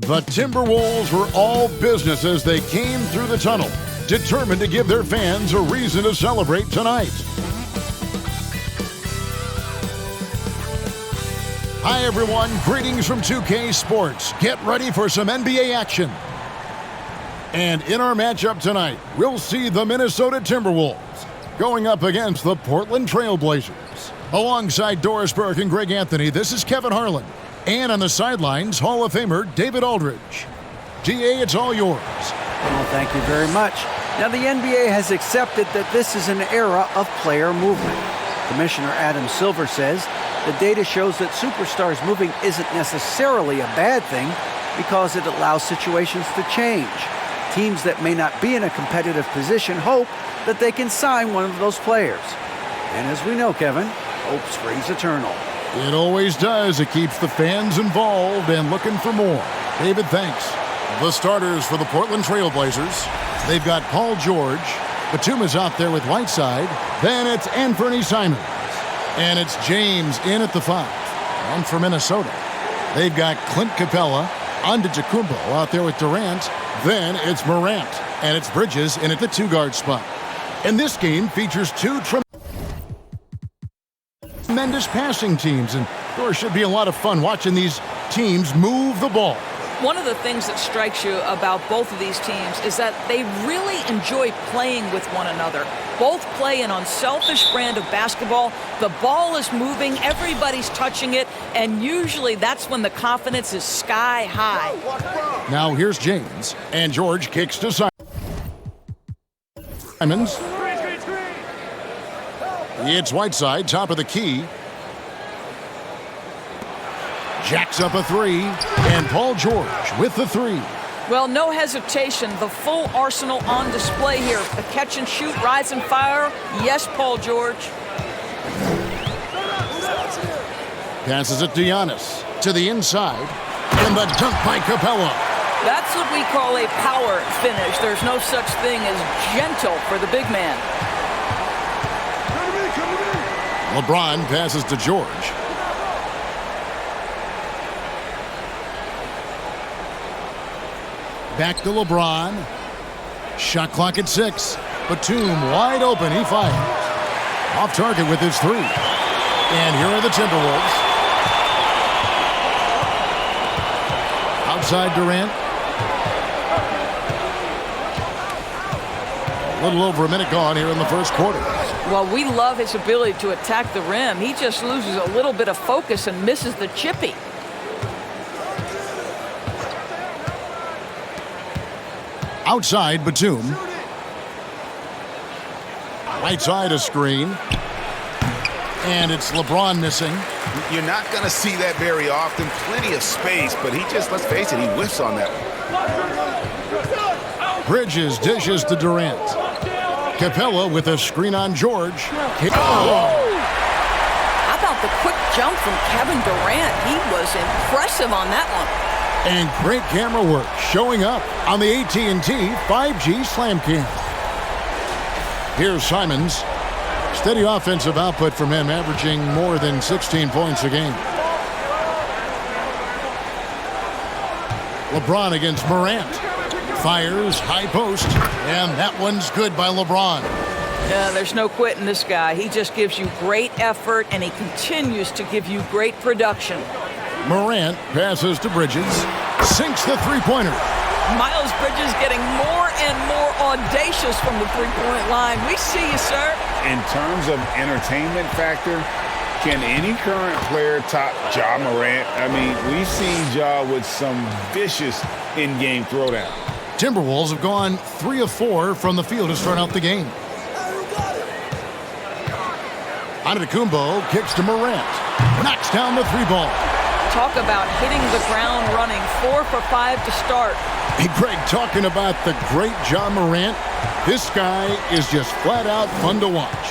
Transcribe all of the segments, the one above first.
The Timberwolves were all business as they came through the tunnel, determined to give their fans a reason to celebrate tonight. Hi everyone, greetings from 2K Sports. Get ready for some NBA action. And in our matchup tonight, we'll see the Minnesota Timberwolves going up against the Portland Trail Blazers. Alongside Doris Burke and Greg Anthony, this is Kevin Harlan. And on the sidelines, Hall of Famer David Aldridge. GA, it's all yours. Well, thank you very much. Now, the NBA has accepted that this is an era of player movement. Commissioner Adam Silver says the data shows that superstars moving isn't necessarily a bad thing because it allows situations to change. Teams that may not be in a competitive position hope that they can sign one of those players. And as we know, Kevin, hope springs eternal. It always does. It keeps the fans involved and looking for more. David, thanks. The starters for the Portland Trail Blazers. They've got Paul George. Batum is out there with Whiteside. Then it's Anthony Simons. And it's James in at the 5. And for Minnesota, they've got Clint Capella, Antetokounmpo out there with Durant. Then it's Morant. And it's Bridges in at the 2-guard spot. And this game features two tremendous passing teams, and there should be a lot of fun watching these teams move the ball. One of the things that strikes you about both of these teams is that they really enjoy playing with one another. Both play an unselfish brand of basketball. The ball is moving, everybody's touching it, and usually that's when the confidence is sky high. Now here's James, and George kicks to Simons. It's Whiteside, top of the key. Jacks up a 3, and Paul George with the 3. Well, no hesitation. The full arsenal on display here. The catch and shoot, rise and fire. Yes, Paul George. Passes it to Giannis. To the inside. And the dunk by Capella. That's what we call a power finish. There's no such thing as gentle for the big man. LeBron passes to George. Back to LeBron. Shot clock at 6. Batum wide open. He fires. Off target with his 3. And here are the Timberwolves. Outside Durant. A little over a minute gone here in the first quarter. Well, we love his ability to attack the rim. He just loses a little bit of focus and misses the chippy. Outside Batum. Right side a screen. And it's LeBron missing. You're not going to see that very often. Plenty of space, but he just, let's face it, he whiffs on that one. Bridges dishes to Durant. Capella with a screen on George. How about the quick jump from Kevin Durant? He was impressive on that one. And great camera work showing up on the AT&T 5G Slam Cam. Here's Simons. Steady offensive output from him, averaging more than 16 points a game. LeBron against Morant. Fires, high post, and that one's good by LeBron. Yeah, there's no quitting this guy. He just gives you great effort, and he continues to give you great production. Morant passes to Bridges, sinks the three-pointer. Miles Bridges getting more and more audacious from the three-point line. We see you, sir. In terms of entertainment factor, can any current player top Ja Morant? I mean, we've seen Ja with some vicious in-game throwdown. Timberwolves have gone 3 of 4 from the field to start out the game. Antetokounmpo kicks to Morant. Knocks down the 3-ball. Talk about hitting the ground running. 4 for 5 to start. Hey, Greg, talking about the great Ja Morant, this guy is just flat out fun to watch.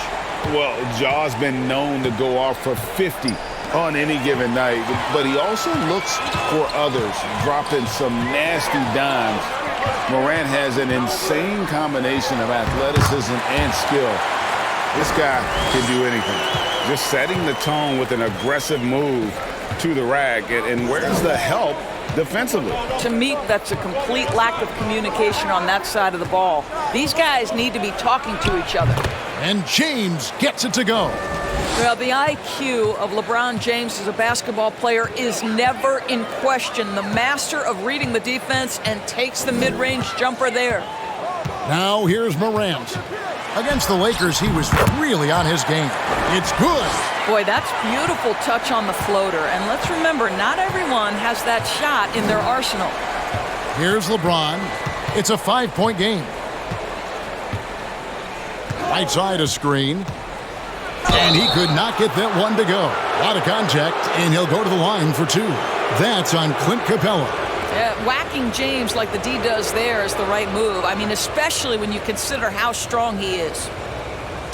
Well, Ja's been known to go off for 50 on any given night, but he also looks for others, dropping some nasty dimes. Morant has an insane combination of athleticism and skill. This guy can do anything. Just setting the tone with an aggressive move to the rack. And where's the help defensively? To me, that's a complete lack of communication on that side of the ball. These guys need to be talking to each other. And James gets it to go. Well, the IQ of LeBron James as a basketball player is never in question. The master of reading the defense and takes the mid-range jumper there. Now here's Morant. Against the Lakers, he was really on his game. It's good. Boy, that's beautiful touch on the floater. And let's remember, not everyone has that shot in their arsenal. Here's LeBron. It's a 5-point game. Right side a screen. And he could not get that one to go. Out of contact, and he'll go to the line for 2. That's on Clint Capella. Whacking James like the D does there is the right move. I mean, especially when you consider how strong he is.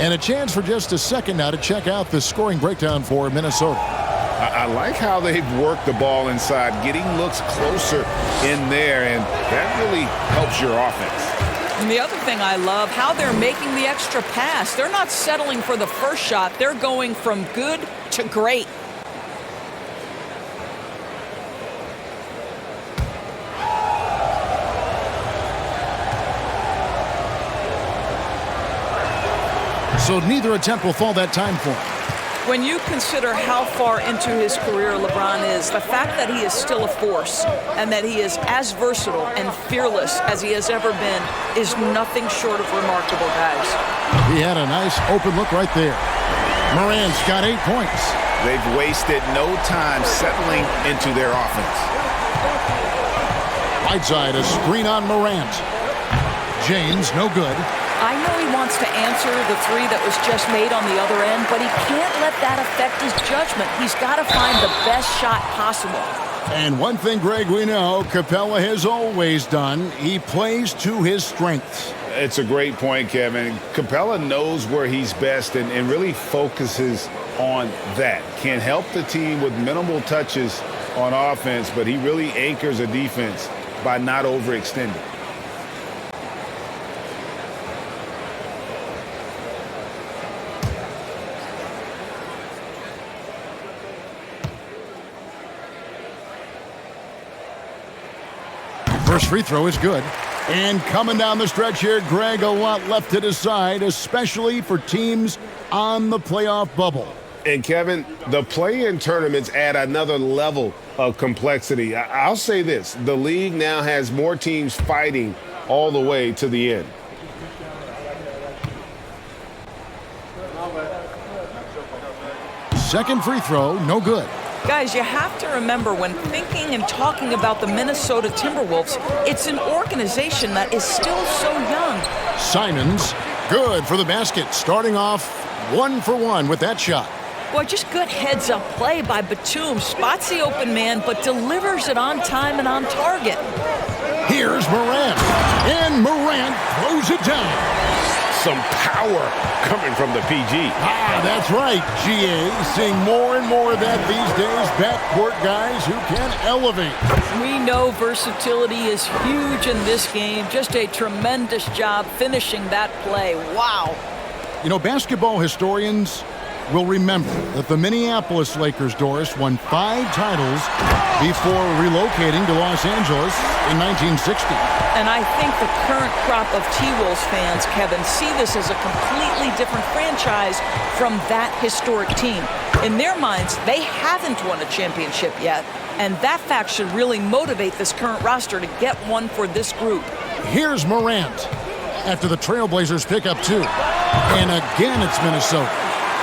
And a chance for just a second now to check out the scoring breakdown for Minnesota. I like how they've worked the ball inside, getting looks closer in there, and that really helps your offense. And the other thing I love, how they're making the extra pass. They're not settling for the first shot. They're going from good to great. So neither attempt will fall that time for him. When you consider how far into his career LeBron is, the fact that he is still a force and that he is as versatile and fearless as he has ever been is nothing short of remarkable, guys. He had a nice open look right there. Morant's got 8 points. They've wasted no time settling into their offense. Right side, a screen on Morant. James, no good. I know he wants to answer the 3 that was just made on the other end, but he can't let that affect his judgment. He's got to find the best shot possible. And one thing, Greg, we know Capella has always done, he plays to his strengths. It's a great point, Kevin. Capella knows where he's best and really focuses on that. Can help the team with minimal touches on offense, but he really anchors a defense by not overextending. First free throw is good. And coming down the stretch here, Greg, a lot left to decide, especially for teams on the playoff bubble. And, Kevin, the play-in tournaments add another level of complexity. I'll say this. The league now has more teams fighting all the way to the end. Second free throw, no good. Guys, you have to remember when thinking and talking about the Minnesota Timberwolves, it's an organization that is still so young. Simons, good for the basket, starting off 1 for 1 with that shot. Boy, just good heads-up play by Batum. Spots the open man, but delivers it on time and on target. Here's Morant, and Morant throws it down. Some power coming from the PG. That's right, GA. Seeing more and more of that these days. Backcourt guys who can elevate. We know versatility is huge in this game. Just a tremendous job finishing that play. Wow. You know, basketball historians will remember that the Minneapolis Lakers, Doris, won 5 titles before relocating to Los Angeles in 1960. And I think the current crop of T-Wolves fans, Kevin, see this as a completely different franchise from that historic team. In their minds, they haven't won a championship yet, and that fact should really motivate this current roster to get one for this group. Here's Morant after the Trailblazers pick up 2. And again, it's Minnesota.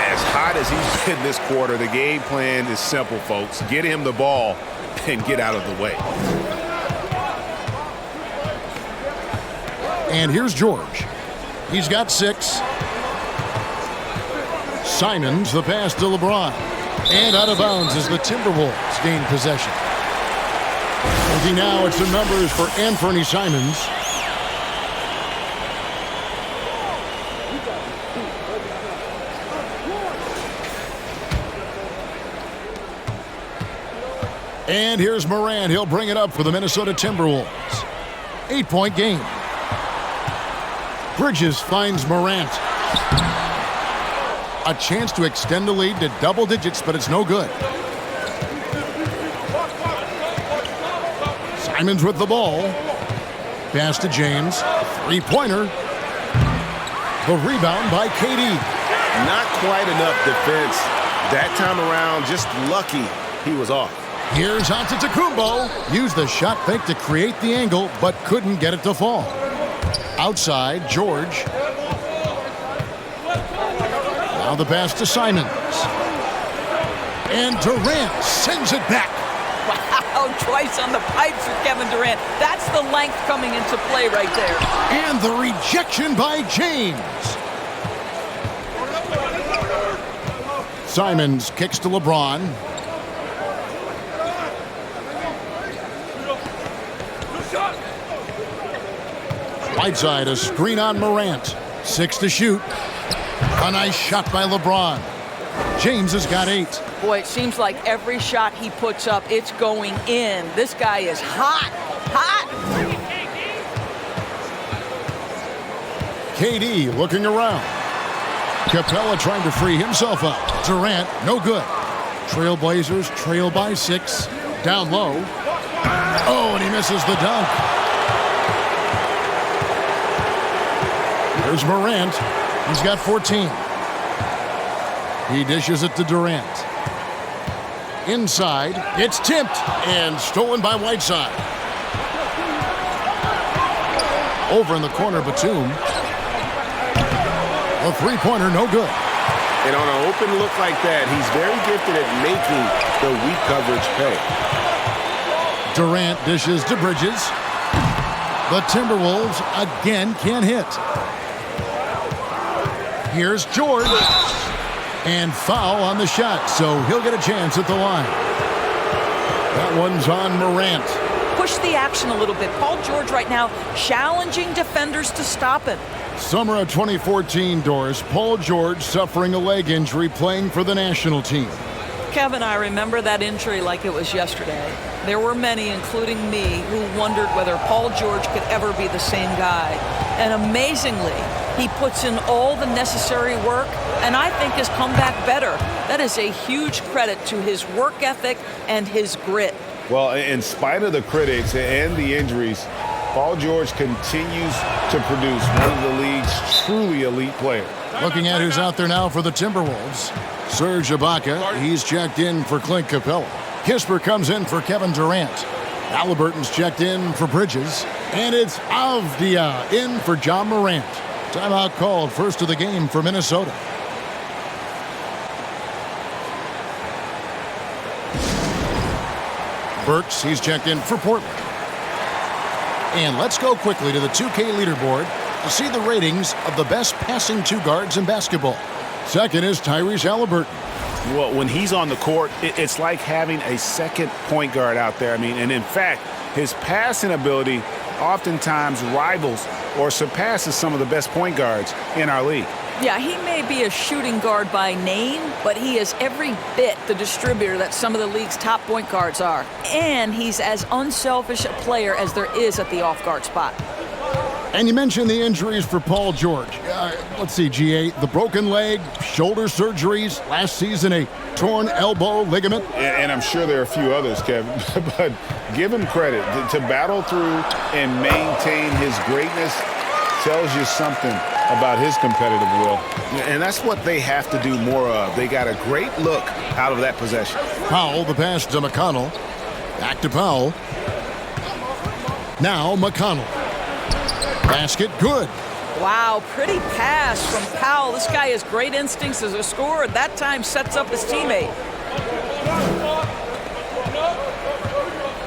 As hot as he's been this quarter, the game plan is simple, folks. Get him the ball and get out of the way. And here's George. He's got 6. Simons, the pass to LeBron. And out of bounds as the Timberwolves gain possession. Looking now at some numbers for Anthony Simons. And here's Morant. He'll bring it up for the Minnesota Timberwolves. 8-point game. Bridges finds Morant. A chance to extend the lead to double digits, but it's no good. Simons with the ball. Pass to James. Three-pointer. The rebound by KD. Not quite enough defense that time around. Just lucky he was off. Here's Antetokounmpo. Used the shot fake to create the angle, but couldn't get it to fall. Outside, George. Now the pass to Simons. And Durant sends it back. Wow, twice on the pipes for Kevin Durant. That's the length coming into play right there. And the rejection by James. Simons kicks to LeBron. Whiteside, a screen on Morant. 6 to shoot. A nice shot by LeBron. James has got 8. Boy, it seems like every shot he puts up, it's going in. This guy is hot, hot. KD looking around. Capella trying to free himself up. Durant, no good. Trailblazers trail by 6. Down low. Oh, and he misses the dunk. There's Morant. He's got 14. He dishes it to Durant. Inside, it's tipped and stolen by Whiteside. Over in the corner, Batum. A three-pointer, no good. And on an open look like that, he's very gifted at making the weak coverage pay. Durant dishes to Bridges. The Timberwolves again can't hit. Here's George. And foul on the shot, so he'll get a chance at the line. That one's on Morant. Push the action a little bit. Paul George right now challenging defenders to stop him. Summer of 2014, Doris. Paul George suffering a leg injury playing for the national team. Kevin, I remember that injury like it was yesterday. There were many, including me, who wondered whether Paul George could ever be the same guy. And amazingly, he puts in all the necessary work, and I think has come back better. That is a huge credit to his work ethic and his grit. Well, in spite of the critics and the injuries, Paul George continues to produce one of the league's truly elite players. Looking at who's out there now for the Timberwolves. Serge Ibaka, he's checked in for Clint Capella. Kisper comes in for Kevin Durant. Halliburton's checked in for Bridges. And it's Avdia in for John Morant. Timeout called, first of the game for Minnesota. Burks, he's checked in for Portland. And let's go quickly to the 2K leaderboard to see the ratings of the best passing two guards in basketball. Second is Tyrese Halliburton. Well, when he's on the court, it's like having a second point guard out there. I mean, and in fact, his passing ability oftentimes rivals or surpasses some of the best point guards in our league. Yeah, he may be a shooting guard by name, but he is every bit the distributor that some of the league's top point guards are. And he's as unselfish a player as there is at the off-guard spot. And you mentioned the injuries for Paul George. Let's see, GA, the broken leg, shoulder surgeries, last season a torn elbow ligament. And I'm sure there are a few others, Kevin, but give him credit. To battle through and maintain his greatness tells you something about his competitive will. And that's what they have to do more of. They got a great look out of that possession. Powell, the pass to McConnell. Back to Powell. Now McConnell. Basket good. Wow, pretty pass from Powell. This guy has great instincts as a scorer. That time sets up his teammate.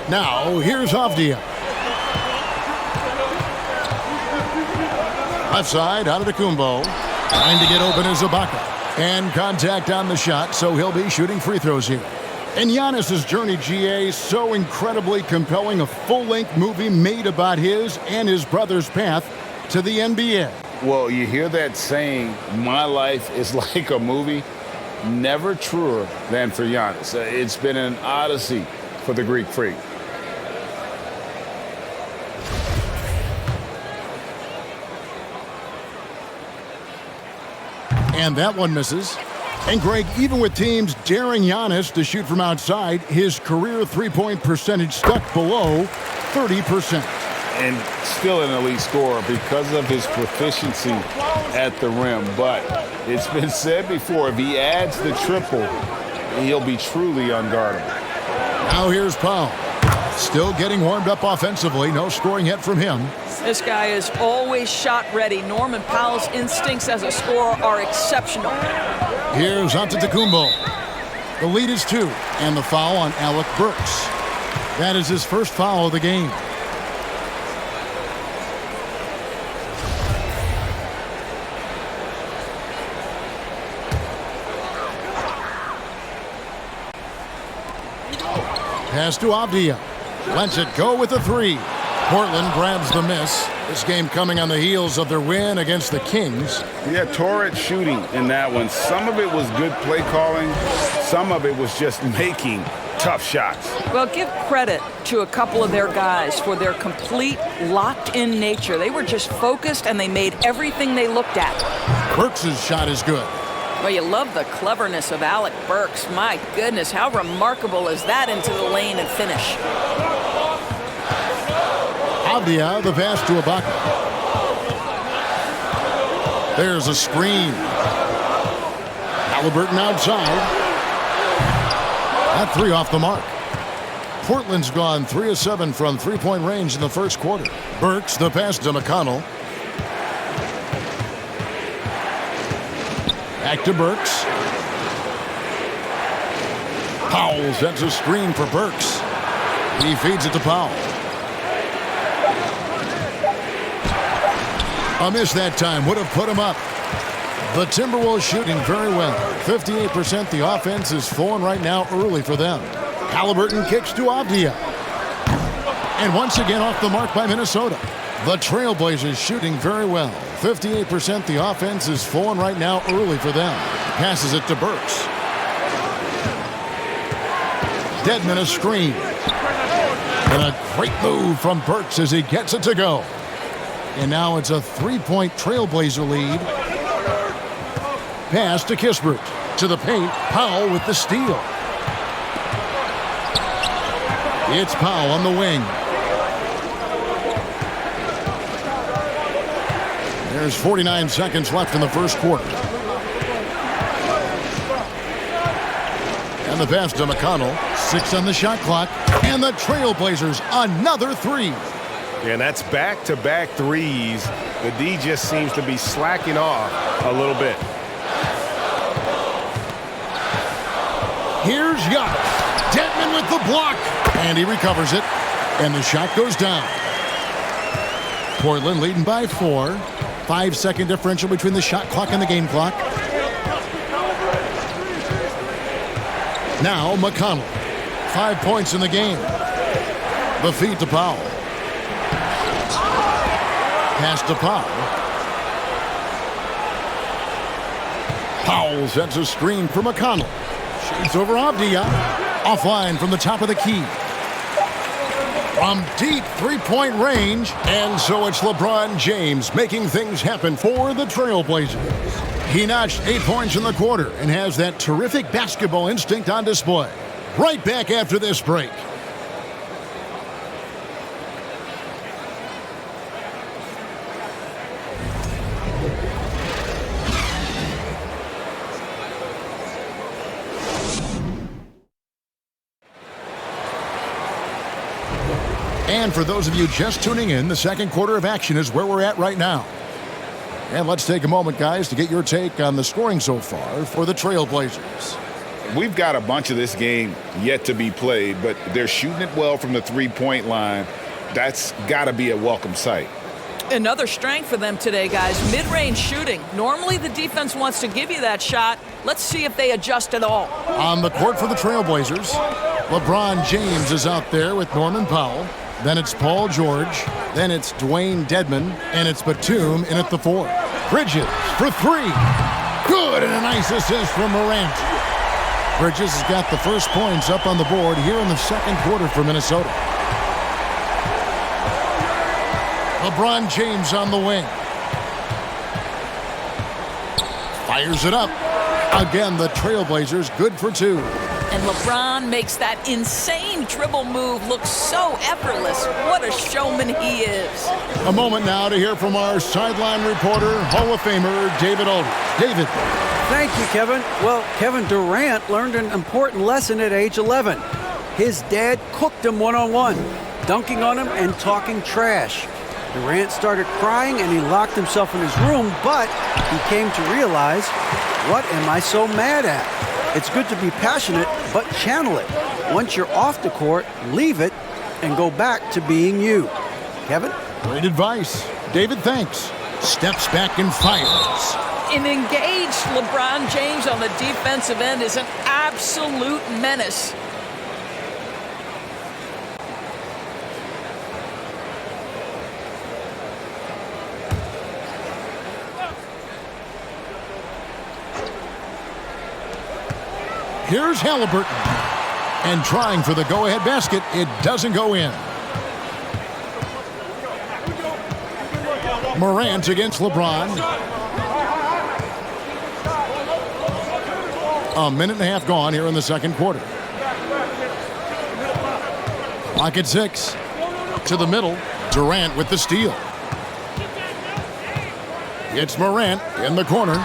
Now here's Avdia. Left side, Antetokounmpo. Trying to get open is Ibaka. And contact on the shot, so he'll be shooting free throws here. And Giannis's journey, GA, so incredibly compelling. A full-length movie made about his and his brother's path to the NBA. Well, you hear that saying, my life is like a movie. Never truer than for Giannis. It's been an odyssey for the Greek freak. And that one misses. And Greg, even with teams daring Giannis to shoot from outside, his career three-point percentage stuck below 30%. And still an elite scorer because of his proficiency at the rim. But it's been said before, if he adds the triple, he'll be truly unguardable. Now here's Powell. Still getting warmed up offensively. No scoring yet from him. This guy is always shot ready. Norman Powell's instincts as a scorer are exceptional. Here's Antetokounmpo. The lead is 2, and the foul on Alec Burks. That is his first foul of the game. Pass to Avdia. Lets it go with a 3. Portland grabs the miss. This game coming on the heels of their win against the Kings. Yeah, torrid shooting in that one. Some of it was good play calling. Some of it was just making tough shots. Well, give credit to a couple of their guys for their complete locked-in nature. They were just focused, and they made everything they looked at. Burks' shot is good. Well, you love the cleverness of Alec Burks. My goodness, how remarkable is that into the lane and finish? Avdia, the pass to Ibaka. There's a screen. Halliburton outside. That 3 off the mark. Portland's gone 3 of 7 from three-point range in the first quarter. Burks, the pass to McConnell. Back to Burks. Powell sets a screen for Burks. He feeds it to Powell. A miss that time would have put him up. The Timberwolves shooting very well. 58%. The offense is flowing right now early for them. Halliburton kicks to Avdia. And once again off the mark by Minnesota. The Trailblazers shooting very well. 58%. The offense is flowing right now early for them. Passes it to Burks. Dedmon a screen. And a great move from Burks as he gets it to go. And now it's a 3-point Trailblazer lead. Pass to Kispert. To the paint. Powell with the steal. It's Powell on the wing. There's 49 seconds left in the first quarter. And the pass to McConnell. 6 on the shot clock. And the Trailblazers another 3. And that's back-to-back threes. The D just seems to be slacking off a little bit. Here's Yacht. Dedmon with the block. And he recovers it. And the shot goes down. Portland leading by 4. 5-second differential between the shot clock and the game clock. Now McConnell. 5 points in the game. The feed to Powell. Pass to Powell. Powell sets a screen for McConnell. Shoots over Avdia. Offline from the top of the key. From deep three-point range. And so it's LeBron James making things happen for the Trailblazers. He notched 8 points in the quarter and has that terrific basketball instinct on display. Right back after this break. And for those of you just tuning in, the second quarter of action is where we're at right now. And let's take a moment, guys, to get your take on the scoring so far for the Trailblazers. We've got a bunch of this game yet to be played, but they're shooting it well from the three-point line. That's got to be a welcome sight. Another strength for them today, guys. Mid-range shooting. Normally the defense wants to give you that shot. Let's see if they adjust at all. On the court for the Trailblazers, LeBron James is out there with Norman Powell. Then it's Paul George. Then it's Dwayne Dedmon. And it's Batum in at the 4. Bridges for 3. Good, and a nice assist from Morant. Bridges has got the first points up on the board here in the second quarter for Minnesota. LeBron James on the wing. Fires it up. Again, the Trailblazers good for 2. And LeBron makes that insane dribble move look so effortless. What a showman he is. A moment now to hear from our sideline reporter, Hall of Famer David Aldridge. David. Thank you, Kevin. Well, Kevin Durant learned an important lesson at age 11. His dad cooked him one-on-one, dunking on him and talking trash. Durant started crying and he locked himself in his room, but he came to realize, what am I so mad at? It's good to be passionate, but channel it. Once you're off the court, leave it and go back to being you. Kevin? Great advice. David, thanks. Steps back and fires. An engaged LeBron James on the defensive end is an absolute menace. Here's Halliburton. And trying for the go-ahead basket. It doesn't go in. Morant against LeBron. A minute and a half gone here in the second quarter. Clock at 6. To the middle. Durant with the steal. It's Morant in the corner.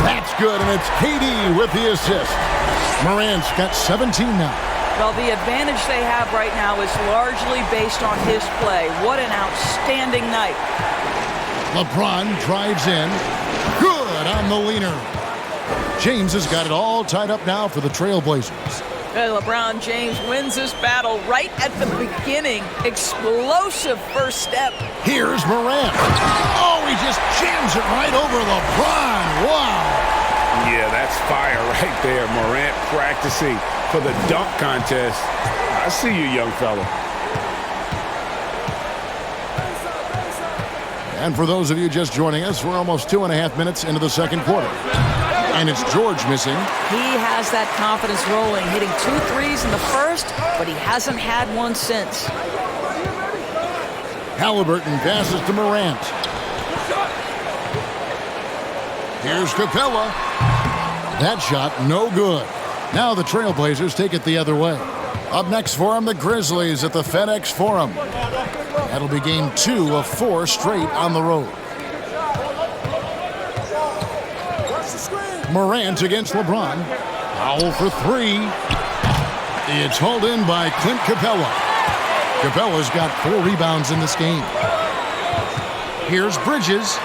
That's good, and it's KD with the assist. Morant's got 17 now. Well, the advantage they have right now is largely based on his play. What an outstanding night. LeBron drives in. Good on the leaner. James has got it all tied up now for the Trailblazers. LeBron James wins this battle right at the beginning. Explosive first step. Here's Morant. Oh, he just jams it right over LeBron. Wow. Yeah, that's fire right there. Morant practicing for the dunk contest. I see you, young fella. And for those of you just joining us, we're almost 2.5 minutes into the second quarter. And it's George missing. He has that confidence rolling, hitting 2 threes in the first, but he hasn't had one since. Halliburton passes to Morant. Here's Capella. That shot, no good. Now the Trailblazers take it the other way. Up next for them, the Grizzlies at the FedEx Forum. That'll be game 2 of 4 straight on the road. Morant against LeBron. Foul for 3. It's hauled in by Clint Capella. Capella's got 4 rebounds in this game. Here's Bridges.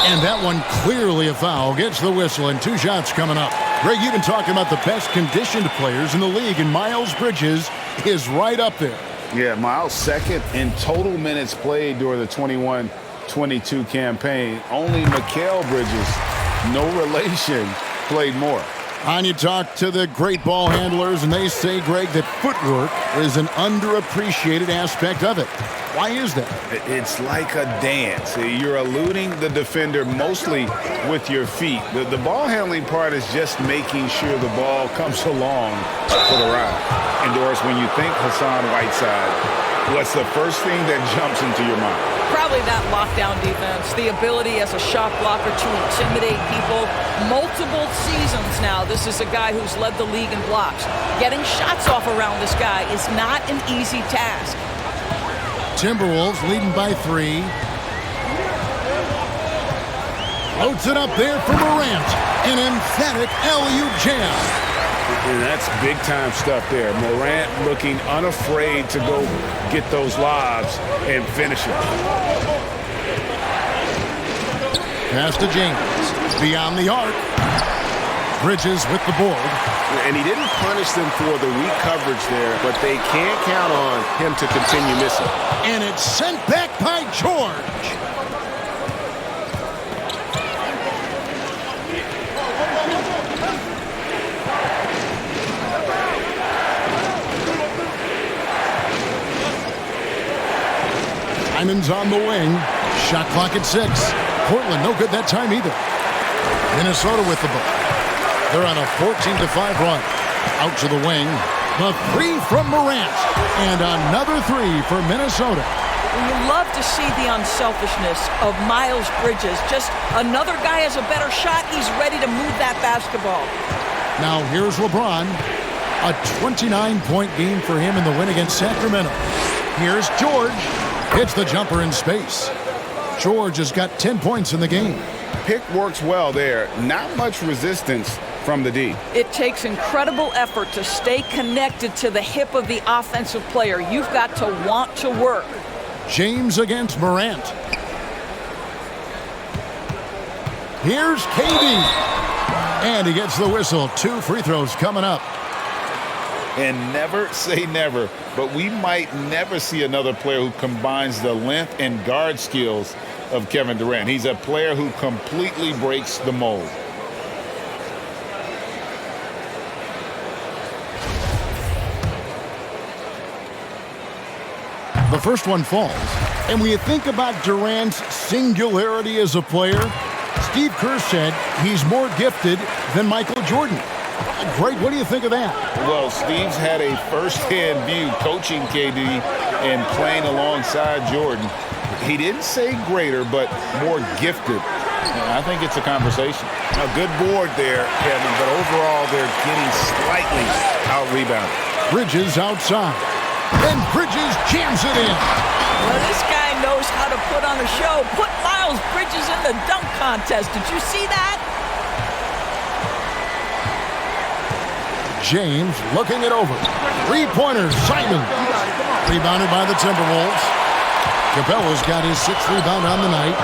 And that one clearly a foul. Gets the whistle and 2 shots coming up. Greg, you've been talking about the best conditioned players in the league, and Miles Bridges is right up there. Yeah, Miles second in total minutes played during the 21-22 campaign. Only Mikal Bridges, no relation, played more. And you talk to the great ball handlers, and they say, Greg, that footwork is an underappreciated aspect of it. Why is that? It's like a dance. You're eluding the defender mostly with your feet. The ball handling part is just making sure the ball comes along for the ride. And Doris, when you think Hassan Whiteside, what's the first thing that jumps into your mind? Probably that lockdown defense, the ability as a shot blocker to intimidate people. Multiple seasons now, this is a guy who's led the league in blocks. Getting shots off around this guy is not an easy task. Timberwolves leading by 3. Floats it up there for Morant. An emphatic alley-oop jam. And that's big-time stuff there. Morant looking unafraid to go get those lobs and finish it. Pass to James. Beyond the arc. Bridges with the board. And he didn't punish them for the weak coverage there, but they can't count on him to continue missing. And it's sent back by George. Simon's on the wing. Shot clock at 6. Portland no good that time either. Minnesota with the ball. They're on a 14-5 run. Out to the wing. The 3 from Morant. And another 3 for Minnesota. You love to see the unselfishness of Miles Bridges. Just another guy has a better shot. He's ready to move that basketball. Now here's LeBron. A 29-point game for him in the win against Sacramento. Here's George. Hits the jumper in space. George has got 10 points in the game. Pick works well there. Not much resistance from the D. It takes incredible effort to stay connected to the hip of the offensive player. You've got to want to work. James against Morant. Here's KD. And he gets the whistle. 2 free throws coming up. And never say never, but we might never see another player who combines the length and guard skills of Kevin Durant. He's a player who completely breaks the mold. The first one falls. And when you think about Durant's singularity as a player, Steve Kerr said he's more gifted than Michael Jordan. Greg, what do you think of that? Well, Steve's had a first-hand view coaching KD and playing alongside Jordan. He didn't say greater, but more gifted. And I think it's a conversation. A good board there, Kevin, but overall they're getting slightly out-rebounded. Bridges outside. And Bridges jams it in. Well, this guy knows how to put on a show. Put Miles Bridges in the dunk contest. Did you see that? James looking it over. Three-pointer, Simon. Rebounded by the Timberwolves. Capella's got his 6th rebound on the night.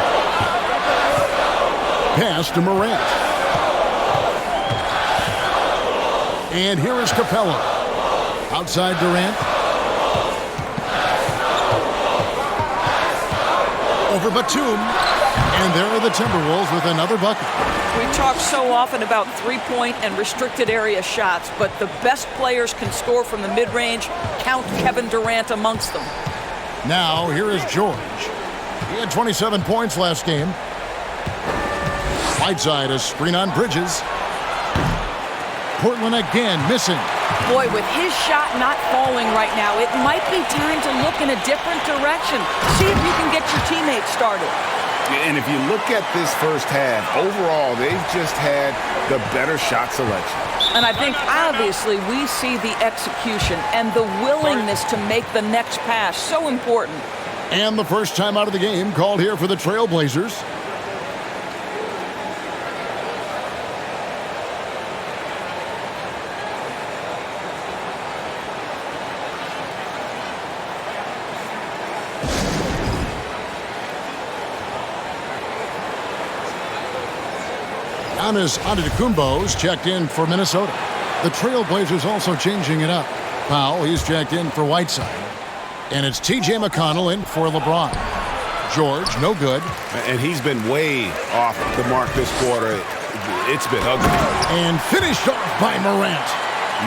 Pass to Morant. And here is Capella. Outside Durant. Over Batum. And there are the Timberwolves with another bucket. We talk so often about three-point and restricted area shots, but the best players can score from the mid-range. Count Kevin Durant amongst them. Now, here is George. He had 27 points last game. Whiteside, a screen on Bridges. Portland again missing. Boy, with his shot not falling right now, it might be time to look in a different direction. See if you can get your teammates started. And if you look at this first half, overall, they've just had the better shot selection. And I think, obviously, we see the execution and the willingness to make the next pass so important. And the first time out of the game called here for the Trailblazers. Giannis Antetokounmpo's checked in for Minnesota. The Trailblazers also changing it up. Powell, he's checked in for Whiteside. And it's T.J. McConnell in for LeBron. George, no good. And he's been way off the mark this quarter. It's been ugly. And finished off by Morant.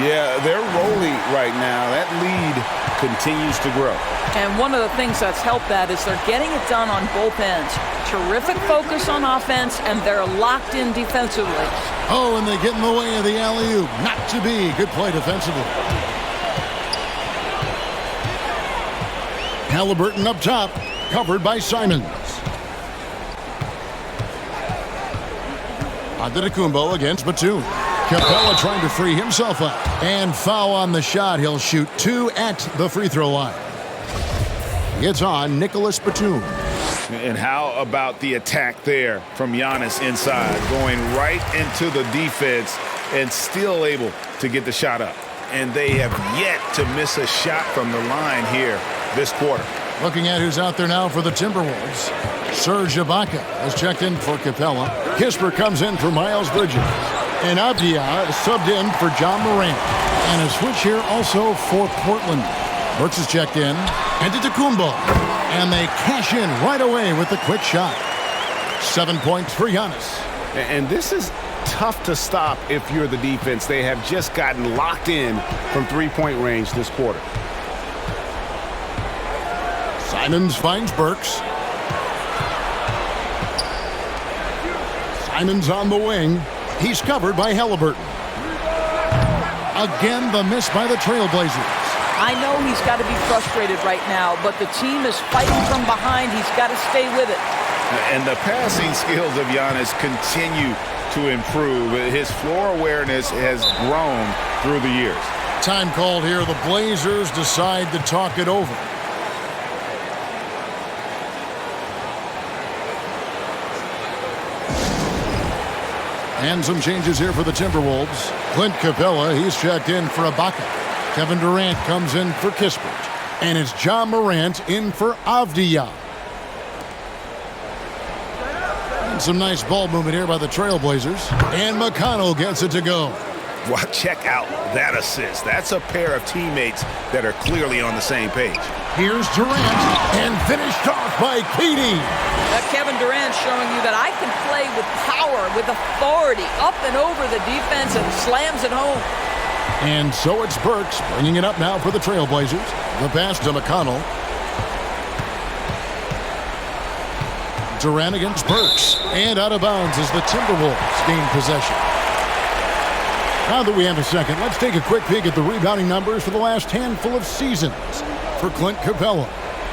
Yeah, they're rolling right now. That lead continues to grow. And one of the things that's helped that is they're getting it done on both ends. Terrific focus on offense, and they're locked in defensively. Oh, and they get in the way of the alley-oop. Not to be. Good play defensively. Halliburton up top, covered by Simons. Antetokounmpo against Batum. Capella trying to free himself up. And foul on the shot. He'll shoot 2 at the free throw line. It's on Nicholas Batum. And how about the attack there from Giannis inside, going right into the defense and still able to get the shot up. And they have yet to miss a shot from the line here this quarter. Looking at who's out there now for the Timberwolves. Serge Ibaka has checked in for Capella. Kisper comes in for Miles Bridges. And Abdia subbed in for John Morant. And a switch here also for Portland. Burks is checked in. And Antetokounmpo. And they cash in right away with the quick shot. 7 points for Giannis. And this is tough to stop if you're the defense. They have just gotten locked in from three-point range this quarter. Simons finds Burks. Simons on the wing. He's covered by Halliburton. Again, the miss by the Trailblazers. I know he's got to be frustrated right now, but the team is fighting from behind. He's got to stay with it. And the passing skills of Giannis continue to improve. His floor awareness has grown through the years. Time called here. The Blazers decide to talk it over. And some changes here for the Timberwolves. Clint Capella, he's checked in for Ibaka. Kevin Durant comes in for Kispert. And it's John Morant in for Avdija. And some nice ball movement here by the Trailblazers. And McConnell gets it to go. Well, check out that assist. That's a pair of teammates that are clearly on the same page. Here's Durant, and finished off by KD. Kevin Durant showing you that I can play with power, with authority, up and over the defense, and slams it home. And so it's Burks bringing it up now for the Trailblazers. The pass to McConnell. Durant against Burks. And out of bounds as the Timberwolves gain possession. Now that we have a second, let's take a quick peek at the rebounding numbers for the last handful of seasons for Clint Capella.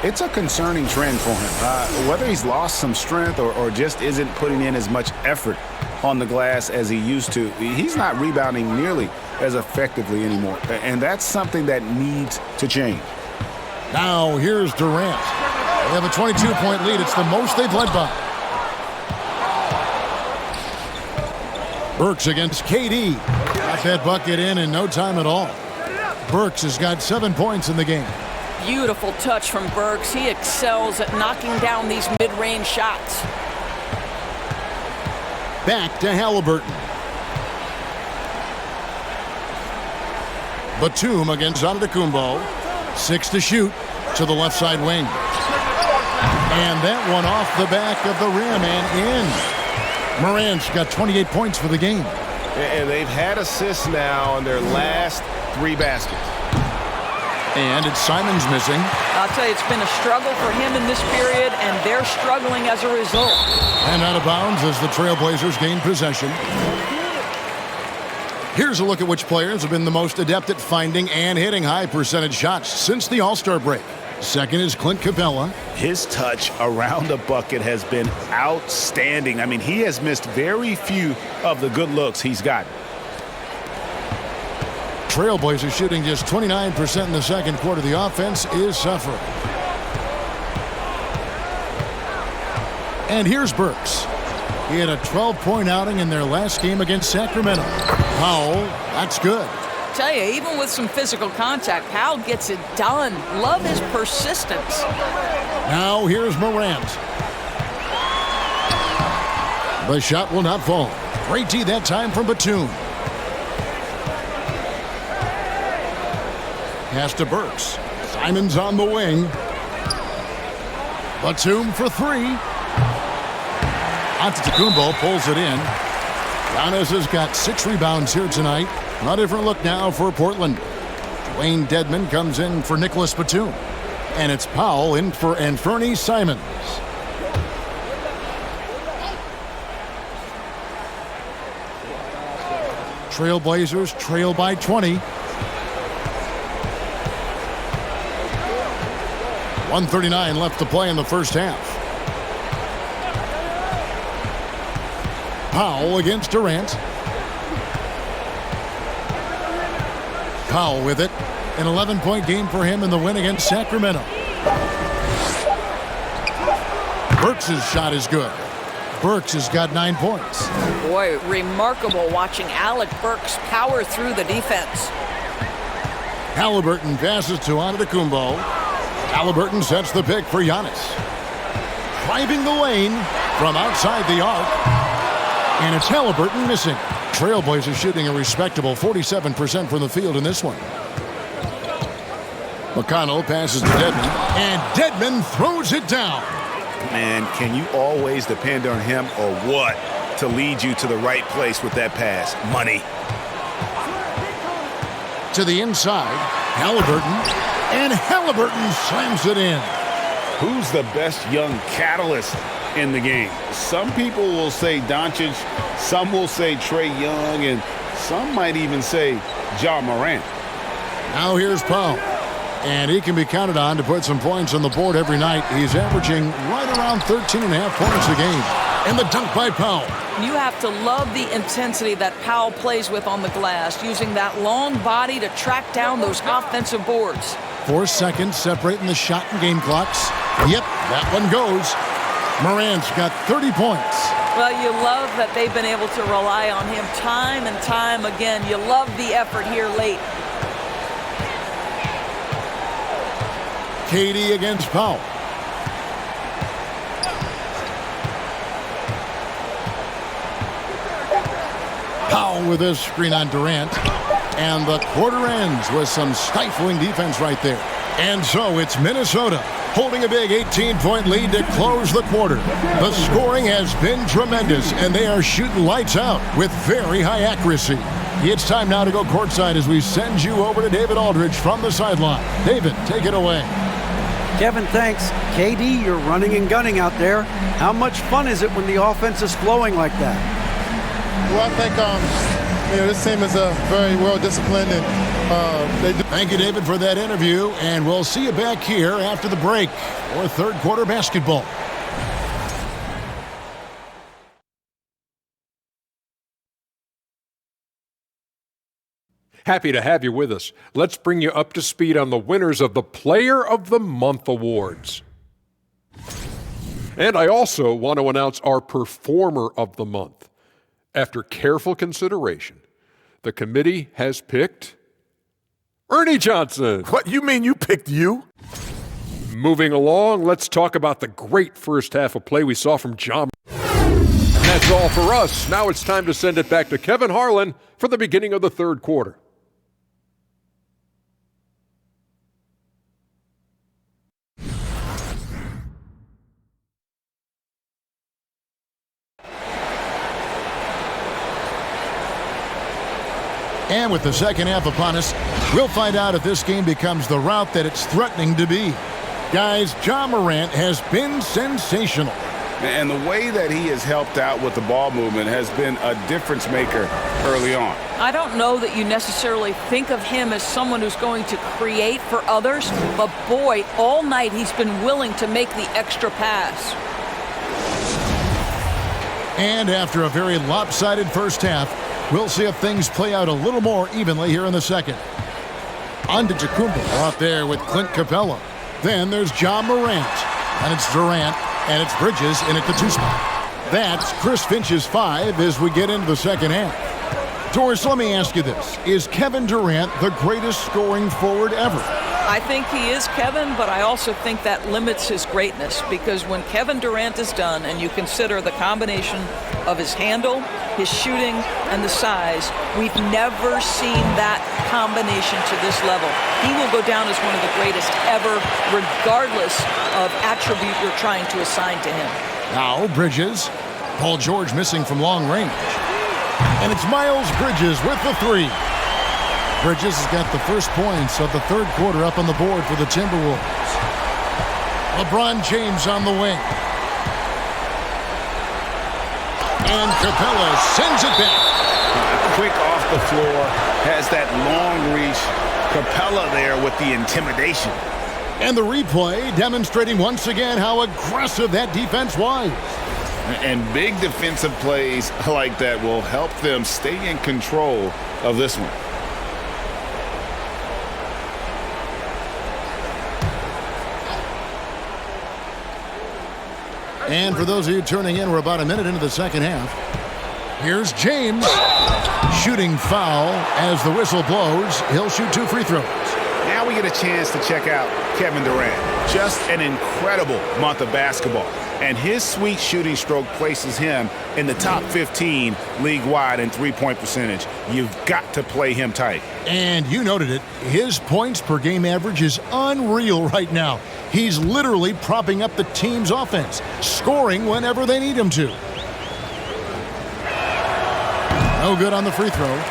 It's a concerning trend for him. Whether he's lost some strength or just isn't putting in as much effort on the glass as he used to, he's not rebounding nearly as effectively anymore. And that's something that needs to change. Now here's Durant. They have a 22-point lead. It's the most they've led by. Burks against KD. Got that bucket in no time at all. Burks has got 7 points in the game. Beautiful touch from Burks. He excels at knocking down these mid-range shots. Back to Halliburton. Batum against Antetokounmpo. 6 to shoot to the left side wing. And that one off the back of the rim and in. Morant's got 28 points for the game. And they've had assists now on their last 3 baskets. And it's Simon's missing. I'll tell you, it's been a struggle for him in this period, and they're struggling as a result. And out of bounds as the Trailblazers gain possession. Here's a look at which players have been the most adept at finding and hitting high percentage shots since the All-Star break. Second is Clint Capella. His touch around the bucket has been outstanding. I mean, he has missed very few of the good looks he's gotten. Trailblazers shooting just 29% in the second quarter. The offense is suffering. And here's Burks. He had a 12-point outing in their last game against Sacramento. Powell, that's good. Tell you, even with some physical contact, Powell gets it done. Love his persistence. Now here's Morant. The shot will not fall. Great D that time from Batum. Pass to Burks. Simon's on the wing. Batum for 3. Antetokounmpo pulls it in. Giannis has got 6 rebounds here tonight. A different look now for Portland. Dwayne Dedmon comes in for Nicholas Batum. And it's Powell in for Anthony Simons. Trailblazers trail by 20. 1:39 left to play in the first half. Powell against Durant. Powell with it. An 11-point game for him in the win against Sacramento. Burks' shot is good. Burks has got 9 points. Boy, remarkable watching Alec Burks power through the defense. Halliburton passes to Antetokounmpo. Halliburton sets the pick for Giannis. Driving the lane from outside the arc. And it's Halliburton missing. Trailblazers shooting a respectable 47% from the field in this one. McConnell passes to Dedmon. And Dedmon throws it down. Man, can you always depend on him or what to lead you to the right place with that pass? Money. To the inside. Halliburton. And Halliburton slams it in. Who's the best young catalyst in the game? Some people will say Doncic, some will say Trae Young, and some might even say Ja Morant. Now here's Powell. And he can be counted on to put some points on the board every night. He's averaging right around 13.5 points a game. And the dunk by Powell. You have to love the intensity that Powell plays with on the glass, using that long body to track down those offensive boards. 4 seconds separating the shot and game clocks. Yep, that one goes. Morant's got 30 points. Well, you love that they've been able to rely on him time and time again. You love the effort here late. KD against Powell. Powell with his screen on Durant. And the quarter ends with some stifling defense right there. And so it's Minnesota holding a big 18-point lead to close the quarter. The scoring has been tremendous, and they are shooting lights out with very high accuracy. It's time now to go courtside as we send you over to David Aldridge from the sideline. David, take it away. Kevin, thanks. KD, you're running and gunning out there. How much fun is it when the offense is flowing like that? Well, I think this team is very well disciplined, and Thank you, David, for that interview, and we'll see you back here after the break for third quarter basketball. Happy to have you with us. Let's bring you up to speed on the winners of the Player of the Month awards. And I also want to announce our Performer of the Month. After careful consideration, the committee has picked Ernie Johnson. What, you mean you picked you? Moving along, let's talk about the great first half of play we saw from John. And that's all for us. Now it's time to send it back to Kevin Harlan for the beginning of the third quarter. And with the second half upon us, we'll find out if this game becomes the route that it's threatening to be. Guys, Ja Morant has been sensational. And the way that he has helped out with the ball movement has been a difference maker early on. I don't know that you necessarily think of him as someone who's going to create for others, but boy, all night he's been willing to make the extra pass. And after a very lopsided first half, we'll see if things play out a little more evenly here in the second. Antetokounmpo out there with Clint Capella. Then there's Ja Morant. And it's Durant. And it's Bridges in at the 2 spot. That's Chris Finch's 5 as we get into the second half. Doris, let me ask you this. Is Kevin Durant the greatest scoring forward ever? I think he is, Kevin, but I also think that limits his greatness, because when Kevin Durant is done and you consider the combination of his handle, his shooting, and the size, we've never seen that combination to this level. He will go down as one of the greatest ever, regardless of attribute you're trying to assign to him. Now Bridges. Paul George missing from long range. And it's Miles Bridges with the 3. Bridges has got the first points of the third quarter up on the board for the Timberwolves. LeBron James on the wing. And Capella sends it back. Quick off the floor, has that long reach. Capella there with the intimidation. And the replay demonstrating once again how aggressive that defense was. And big defensive plays like that will help them stay in control of this one. And for those of you turning in, we're about a minute into the second half. Here's James. Shooting foul as the whistle blows. He'll shoot 2 free throws. Now we get a chance to check out Kevin Durant. Just an incredible month of basketball. And his sweet shooting stroke places him in the top 15 league-wide in three-point percentage. You've got to play him tight. And you noted it. His points per game average is unreal right now. He's literally propping up the team's offense, scoring whenever they need him to. No good on the free throw.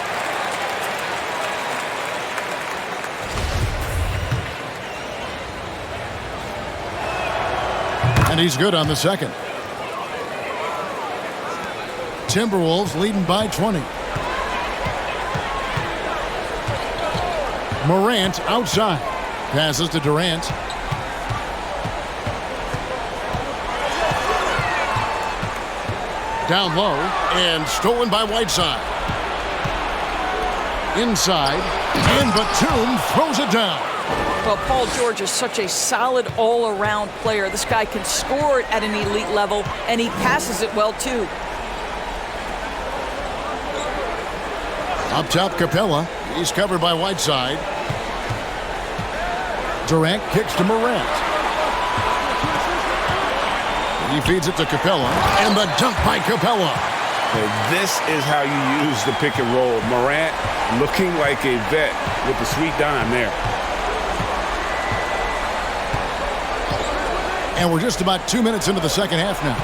And he's good on the second. Timberwolves leading by 20. Morant outside. Passes to Durant. Down low and stolen by Whiteside. Inside, and Batum throws it down. Well, Paul George is such a solid all-around player. This guy can score it at an elite level, and he passes it well, too. Up top, Capella. He's covered by Whiteside. Durant kicks to Morant. He feeds it to Capella, and the dunk by Capella. And this is how you use the pick and roll. Morant looking like a vet with the sweet dime there. And we're just about 2 minutes into the second half now.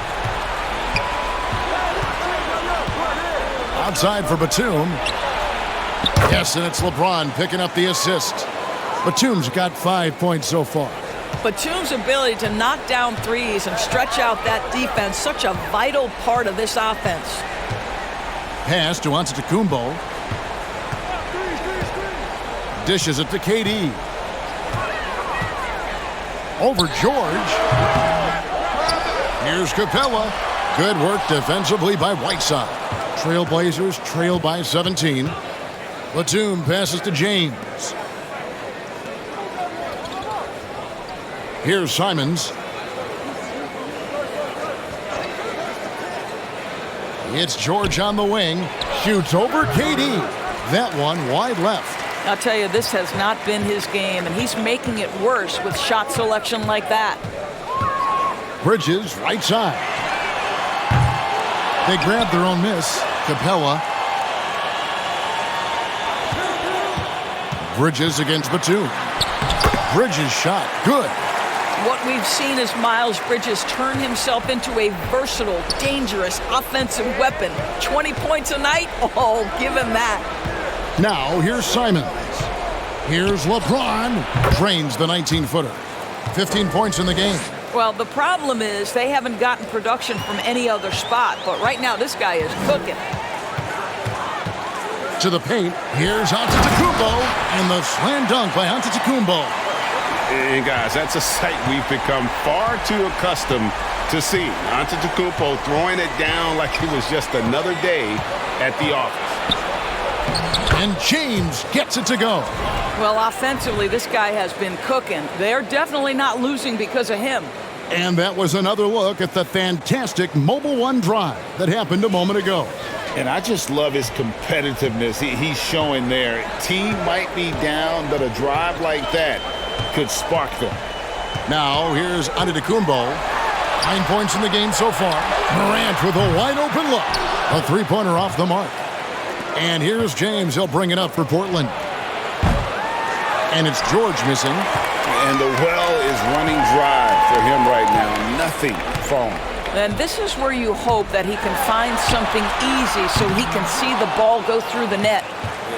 Outside for Batum. Yes, and it's LeBron picking up the assist. Batum's got 5 points so far. Batum's ability to knock down threes and stretch out that defense, such a vital part of this offense. Pass to Antetokounmpo. Dishes it to KD. Over George. Here's Capella. Good work defensively by Whiteside. Trailblazers trail by 17. Batum passes to James. Here's Simons. It's George on the wing. Shoots over KD. That one wide left. I'll tell you, this has not been his game, and he's making it worse with shot selection like that. Bridges, right side. They grab their own miss. Capella. Bridges against Batum. Bridges shot. Good. What we've seen is Miles Bridges turn himself into a versatile, dangerous offensive weapon. 20 points a night? Oh, give him that. Now, here's Simons. Here's LeBron. Drains the 19-footer. 15 points in the game. Well, the problem is they haven't gotten production from any other spot, but right now this guy is cooking. To the paint, here's Antetokounmpo, and the slam dunk by Antetokounmpo. And guys, that's a sight we've become far too accustomed to seeing. Antetokounmpo throwing it down like it was just another day at the office. And James gets it to go. Well, offensively, this guy has been cooking. They're definitely not losing because of him. And that was another look at the fantastic Mobile One drive that happened a moment ago. And I just love his competitiveness he's showing there. Team might be down, but a drive like that could spark them. Now, here's Antetokounmpo. 9 points in the game so far. Morant with a wide-open look. A three-pointer off the mark. And here's James. He'll bring it up for Portland. And it's George missing. And the well is running dry for him right now. Nothing falling. And this is where you hope that he can find something easy so he can see the ball go through the net.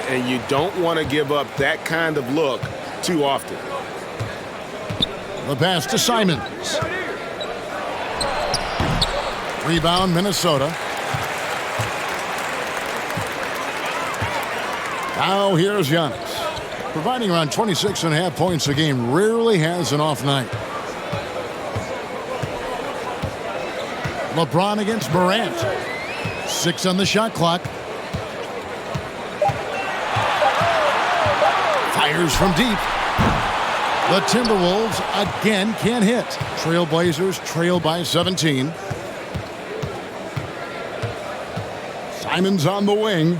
And you don't want to give up that kind of look too often. The pass to Simons. Rebound, Minnesota. Now here's Giannis. Providing around 26.5 points a game, rarely has an off night. LeBron against Morant. 6 on the shot clock. Fires from deep. The Timberwolves again can't hit. Trailblazers trail by 17. Simons on the wing.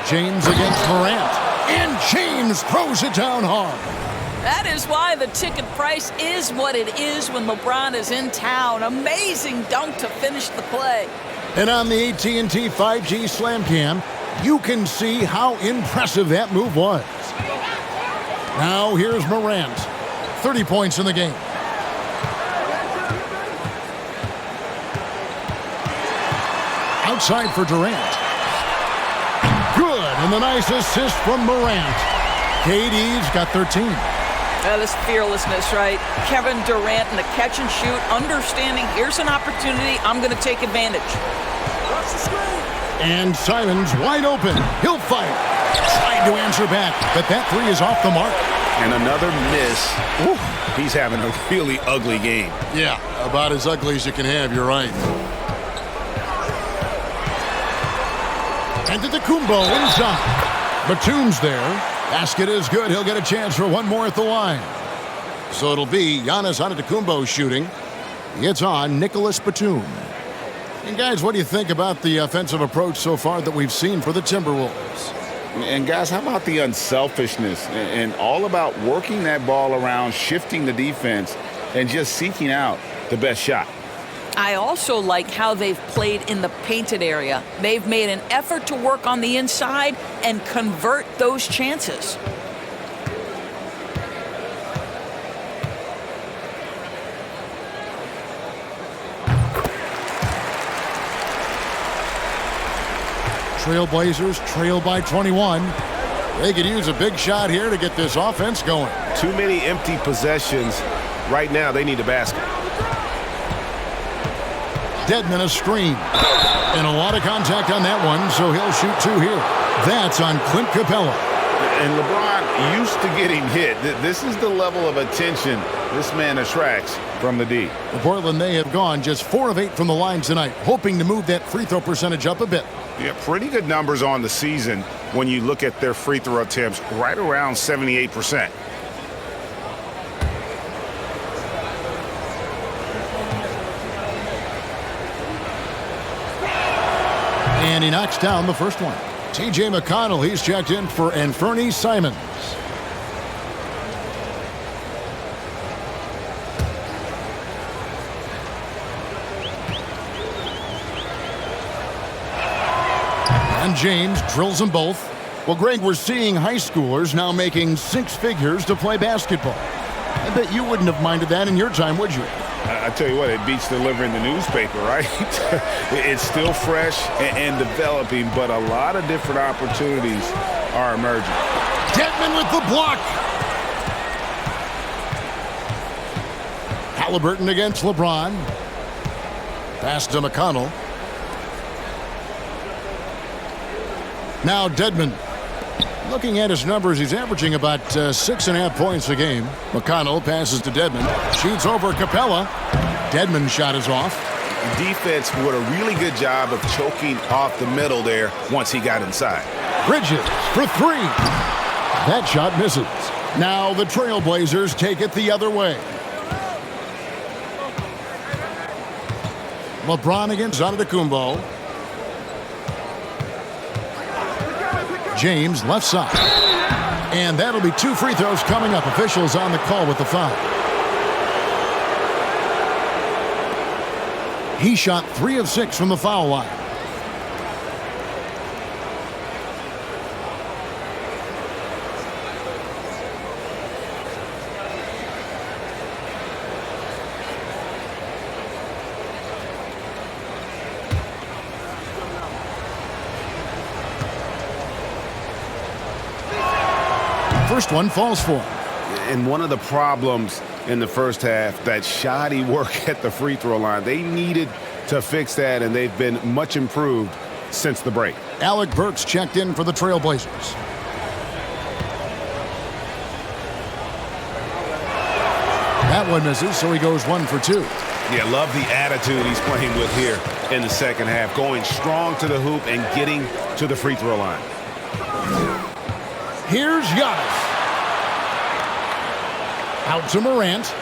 James against Morant. And James throws it down hard. That is why the ticket price is what it is when LeBron is in town. Amazing dunk to finish the play. And on the AT&T 5G Slam Cam, you can see how impressive that move was. Now here's Morant. 30 points in the game. Outside for Durant. Good, and the nice assist from Morant. KD's got 13. This fearlessness, right? Kevin Durant in the catch and shoot, understanding here's an opportunity, I'm going to take advantage. And Simons wide open. He'll fight. Tried to answer back, but that three is off the mark. And another miss. Woo, he's having a really ugly game. Yeah, about as ugly as you can have, you're right. And to the Kumbo inside. Batum's there. Basket is good. He'll get a chance for one more at the line. So it'll be Giannis Antetokounmpo shooting. It's on Nicholas Batum. And guys, what do you think about the offensive approach so far that we've seen for the Timberwolves? And guys, how about the unselfishness and all about working that ball around, shifting the defense, and just seeking out the best shot? I also like how they've played in the painted area. They've made an effort to work on the inside and convert those chances. Trailblazers trail by 21. They could use a big shot here to get this offense going. Too many empty possessions. Right now, they need a basket. Dedmon a screen. And a lot of contact on that one, so he'll shoot two here. That's on Clint Capella. And LeBron used to getting hit. This is the level of attention this man attracts from the D. For Portland, they have gone just 4 of 8 from the line tonight, hoping to move that free throw percentage up a bit. Yeah, pretty good numbers on the season when you look at their free throw attempts, right around 78%. And he knocks down the first one. T.J. McConnell, he's checked in for Anfernee Simons. And James drills them both. Well, Greg, we're seeing high schoolers now making 6 figures to play basketball. I bet you wouldn't have minded that in your time, would you? I tell you what, it beats delivering the newspaper, right? It's still fresh and developing, but a lot of different opportunities are emerging. Dedmon with the block. Halliburton against LeBron. Pass to McConnell. Now Dedmon. Looking at his numbers, he's averaging about 6.5 points a game. McConnell passes to Dedmon. Shoots over Capella. Dedmon's shot is off. Defense did a really good job of choking off the middle there once he got inside. Bridges for 3. That shot misses. Now the Trailblazers take it the other way. LeBron against Antetokounmpo. James left side. And that'll be 2 free throws coming up. Officials on the call with the foul. He shot 3 of 6 from the foul line. First one falls for him. And one of the problems in the first half, that shoddy work at the free throw line. They needed to fix that, and they've been much improved since the break. Alec Burks checked in for the Trailblazers. That one misses, so he goes 1 for 2. Yeah, love the attitude he's playing with here in the second half, going strong to the hoop and getting to the free throw line. Here's Giannis. Out to Morant.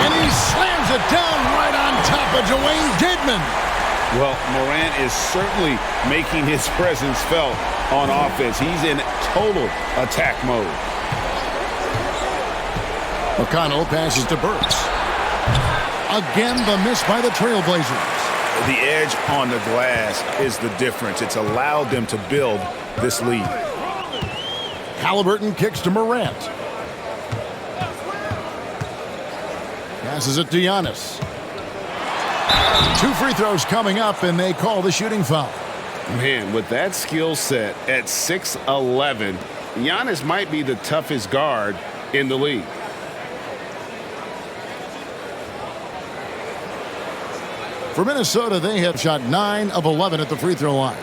And he slams it down right on top of Dwayne Dedmon. Well, Morant is certainly making his presence felt on offense. He's in total attack mode. McConnell passes to Burks. Again, the miss by the Trailblazers. The edge on the glass is the difference. It's allowed them to build this lead. Halliburton kicks to Morant. Passes it to Giannis. 2 free throws coming up, and they call the shooting foul. Man, with that skill set at 6'11", Giannis might be the toughest guard in the league. For Minnesota, they have shot 9 of 11 at the free throw line.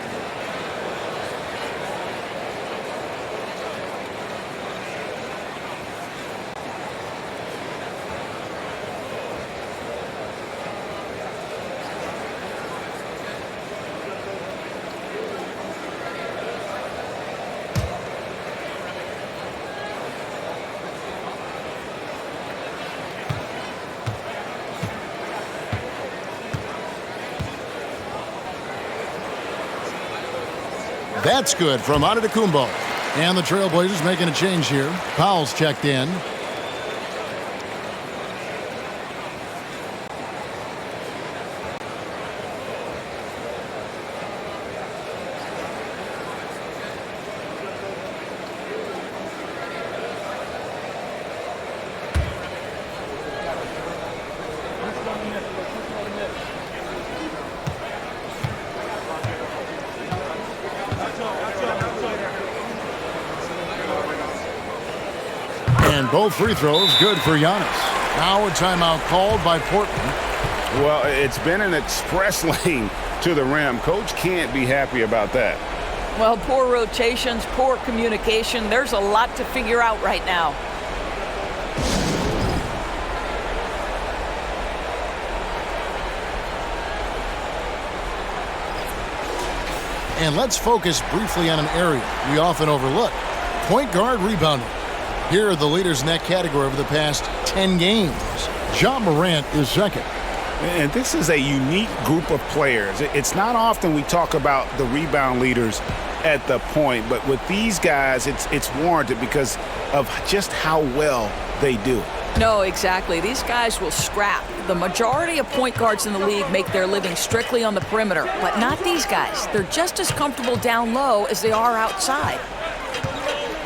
That's good from Antetokounmpo. And the Trailblazers making a change here. Powell's checked in. And both free throws good for Giannis. Now a timeout called by Portland. Well, it's been an express lane to the rim. Coach can't be happy about that. Well, poor rotations, poor communication. There's a lot to figure out right now. And let's focus briefly on an area we often overlook. Point guard rebounding. Here are the leaders in that category over the past 10 games. Ja Morant is second. And this is a unique group of players. It's not often we talk about the rebound leaders at the point, but with these guys, it's warranted because of just how well they do. No, exactly. These guys will scrap. The majority of point guards in the league make their living strictly on the perimeter, but not these guys. They're just as comfortable down low as they are outside.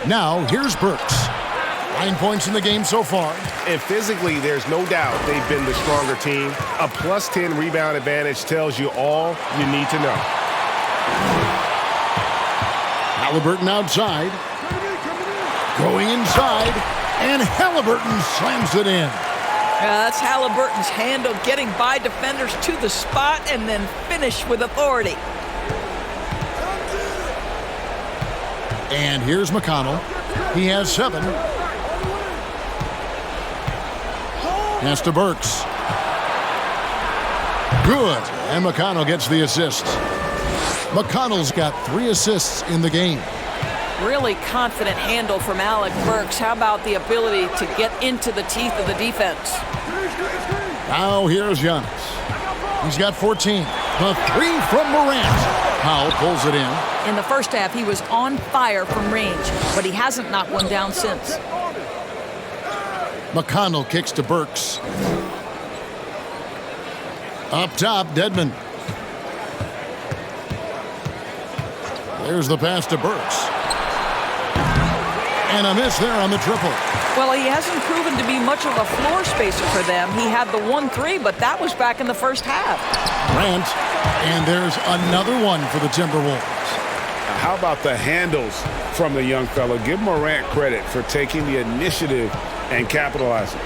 Now, here's Burks. 9 points in the game so far. And physically, there's no doubt they've been the stronger team. A plus 10 rebound advantage tells you all you need to know. Halliburton outside. Going inside. And Halliburton slams it in. That's Halliburton's handle, getting by defenders to the spot and then finish with authority. And here's McConnell. He has 7. Pass to Burks. Good. And McConnell gets the assist. McConnell's got 3 assists in the game. Really confident handle from Alec Burks. How about the ability to get into the teeth of the defense? Now here's Giannis. He's got 14. The 3 from Morant. Powell pulls it in. In the first half, he was on fire from range, but he hasn't knocked one down since. McConnell kicks to Burks. Up top, Dedmon. There's the pass to Burks. And a miss there on the triple. Well, he hasn't proven to be much of a floor spacer for them. He had the 1-3, but that was back in the first half. Grant. And there's another one for the Timberwolves. How about the handles from the young fella? Give Morant credit for taking the initiative and capitalizing.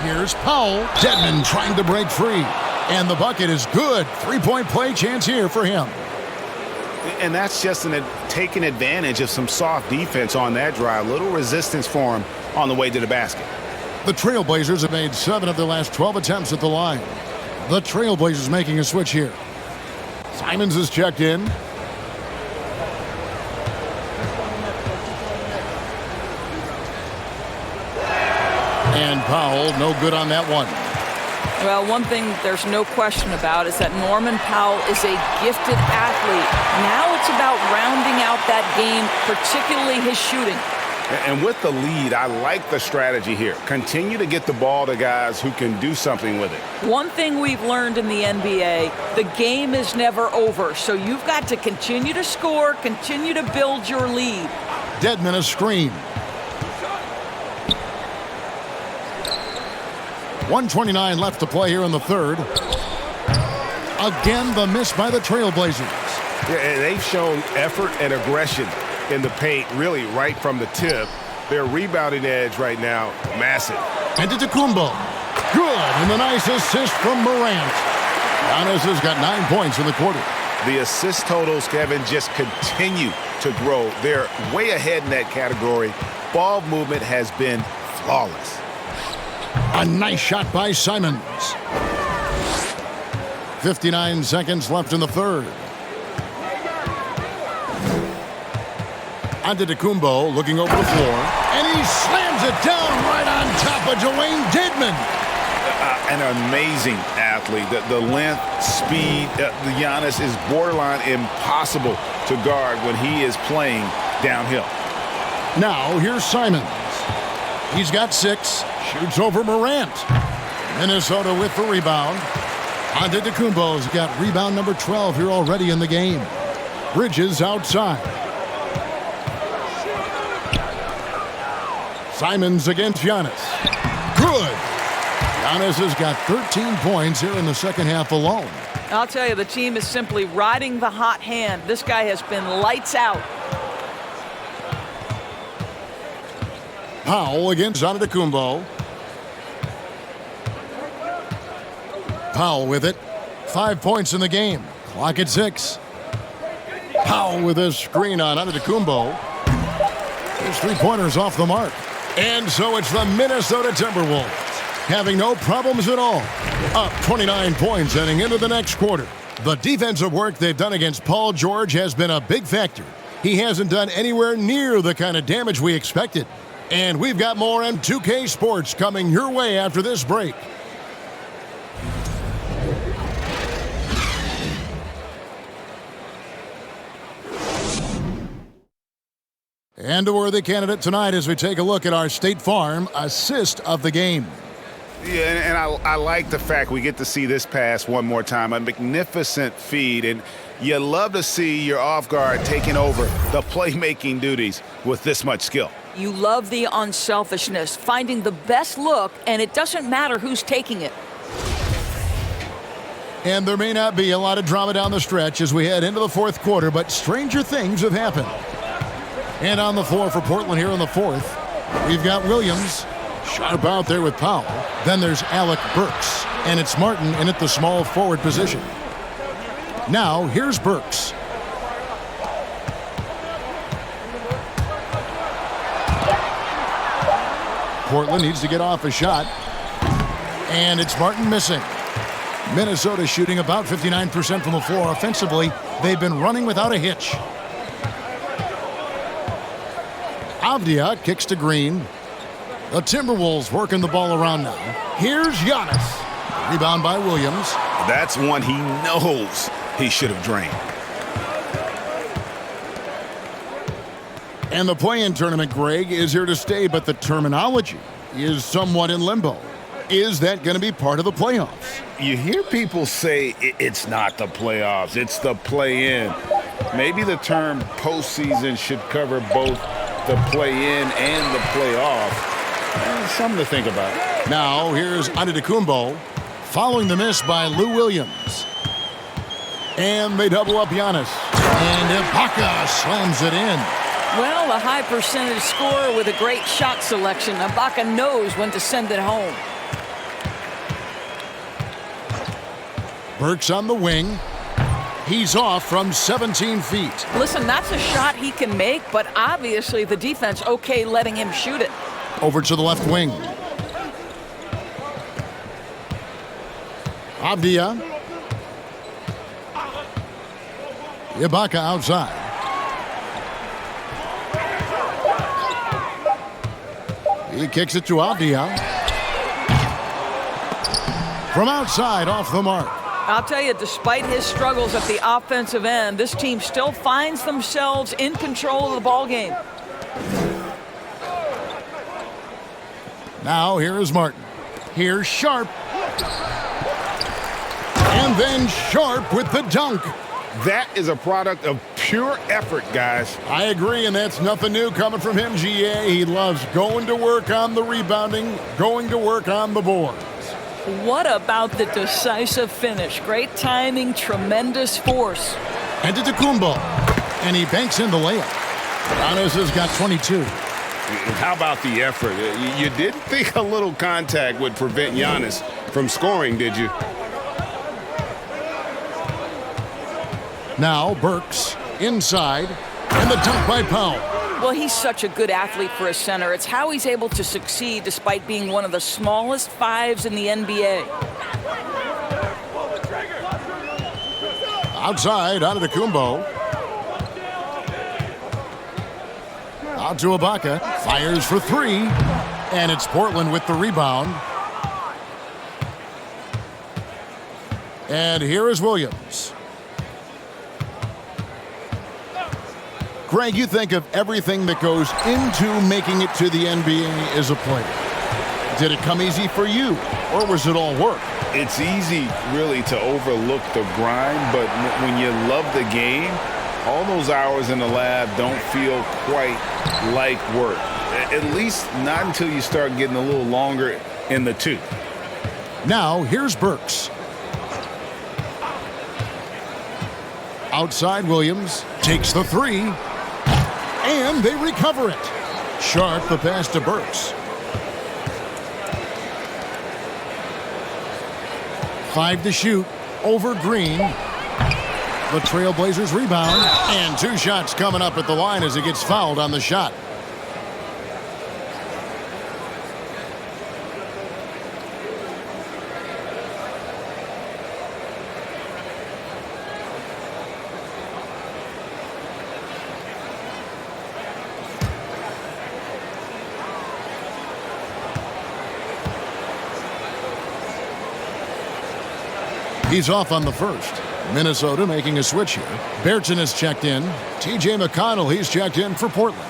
Here's Powell. Dedmon trying to break free. And the bucket is good. 3-point play chance here for him. And that's just taking advantage of some soft defense on that drive. Little resistance for him on the way to the basket. The Trailblazers have made 7 of their last 12 attempts at the line. The Trailblazers making a switch here. Simons is checked in. And Powell, no good on that one. Well, one thing there's no question about is that Norman Powell is a gifted athlete. Now it's about rounding out that game, particularly his shooting. And with the lead, I like the strategy here. Continue to get the ball to guys who can do something with it. One thing we've learned in the NBA, the game is never over. So you've got to continue to score, continue to build your lead. Dedmon a screen. 1:29 left to play here in the third. Again, the miss by the Trailblazers. Yeah, and they've shown effort and aggression in the paint, really right from the tip. Their rebounding edge right now, massive. Antetokounmpo. Good, and a nice assist from Morant. Giannis has got 9 points in the quarter. The assist totals, Kevin, just continue to grow. They're way ahead in that category. Ball movement has been flawless. A nice shot by Simons. 59 seconds left in the third. Antetokounmpo looking over the floor, and he slams it down right on top of Dwayne Dedmon. An amazing athlete. The length, speed, Giannis is borderline impossible to guard when he is playing downhill. Now, here's Simons. He's got 6. Shoots over Morant. Minnesota with the rebound. Antetokounmpo's got rebound number 12 here already in the game. Bridges outside. Simons against Giannis. Good. Giannis has got 13 points here in the second half alone. I'll tell you, the team is simply riding the hot hand. This guy has been lights out. Powell against Antetokounmpo. Powell with it. 5 points in the game. Clock at 6. Powell with a screen on Antetokounmpo. His three-pointers off the mark. And so it's the Minnesota Timberwolves having no problems at all. Up 29 points heading into the next quarter. The defensive work they've done against Paul George has been a big factor. He hasn't done anywhere near the kind of damage we expected. And we've got more M2K Sports coming your way after this break. And a worthy candidate tonight as we take a look at our State Farm assist of the game. Yeah, and I like the fact we get to see this pass one more time. A magnificent feed, and you love to see your off guard taking over the playmaking duties with this much skill. You love the unselfishness, finding the best look, and it doesn't matter who's taking it. And there may not be a lot of drama down the stretch as we head into the fourth quarter, but stranger things have happened. And on the floor for Portland here in the fourth, we've got Williams. Sharp out there with Powell. Then there's Alec Burks. And it's Martin in at the small forward position. Now, here's Burks. Portland needs to get off a shot. And it's Martin missing. Minnesota shooting about 59% from the floor offensively. They've been running without a hitch. Avdia kicks to Green. The Timberwolves working the ball around now. Here's Giannis. Rebound by Williams. That's one he knows he should have drained. And the play-in tournament, Greg, is here to stay, but the terminology is somewhat in limbo. Is that going to be part of the playoffs? You hear people say it's not the playoffs, it's the play-in. Maybe the term postseason should cover both the play-in and the playoff. Something to think about. Now, here's Antetokounmpo following the miss by Lou Williams. And they double up Giannis. And Ibaka slams it in. Well, a high percentage scorer with a great shot selection. Ibaka knows when to send it home. Burks on the wing. He's off from 17 feet. Listen, that's a shot he can make, but obviously the defense okay letting him shoot it. Over to the left wing. Avdia. Ibaka outside. He kicks it to Avdia. From outside, off the mark. I'll tell you, despite his struggles at the offensive end, this team still finds themselves in control of the ball game. Now, here is Martin. Here's Sharp. And then Sharp with the dunk. That is a product of pure effort, guys. I agree, and that's nothing new coming from him, GA. He loves going to work on the rebounding, going to work on the boards. What about the decisive finish? Great timing, tremendous force. Antetokounmpo, and he banks in the layup. Giannis has got 22. How about the effort? You didn't think a little contact would prevent Giannis from scoring, did you? Now Burks inside, and the dunk by Powell. Well, he's such a good athlete for a center. It's how he's able to succeed despite being one of the smallest fives in the NBA. Outside, Antetokounmpo. Out to Ibaka. Fires for three. And it's Portland with the rebound. And here is Williams. Greg, you think of everything that goes into making it to the NBA as a player. Did it come easy for you, or was it all work? It's easy, really, to overlook the grind, but when you love the game, all those hours in the lab don't feel quite like work. At least not until you start getting a little longer in the tooth. Now, here's Burks. Outside Williams, takes the three, and they recover it. Sharp the pass to Burks. 5 to shoot, over Green. The Trailblazers rebound, and 2 shots coming up at the line as he gets fouled on the shot. He's off on the first. Minnesota making a switch here. Berton is checked in. T.J. McConnell, he's checked in for Portland.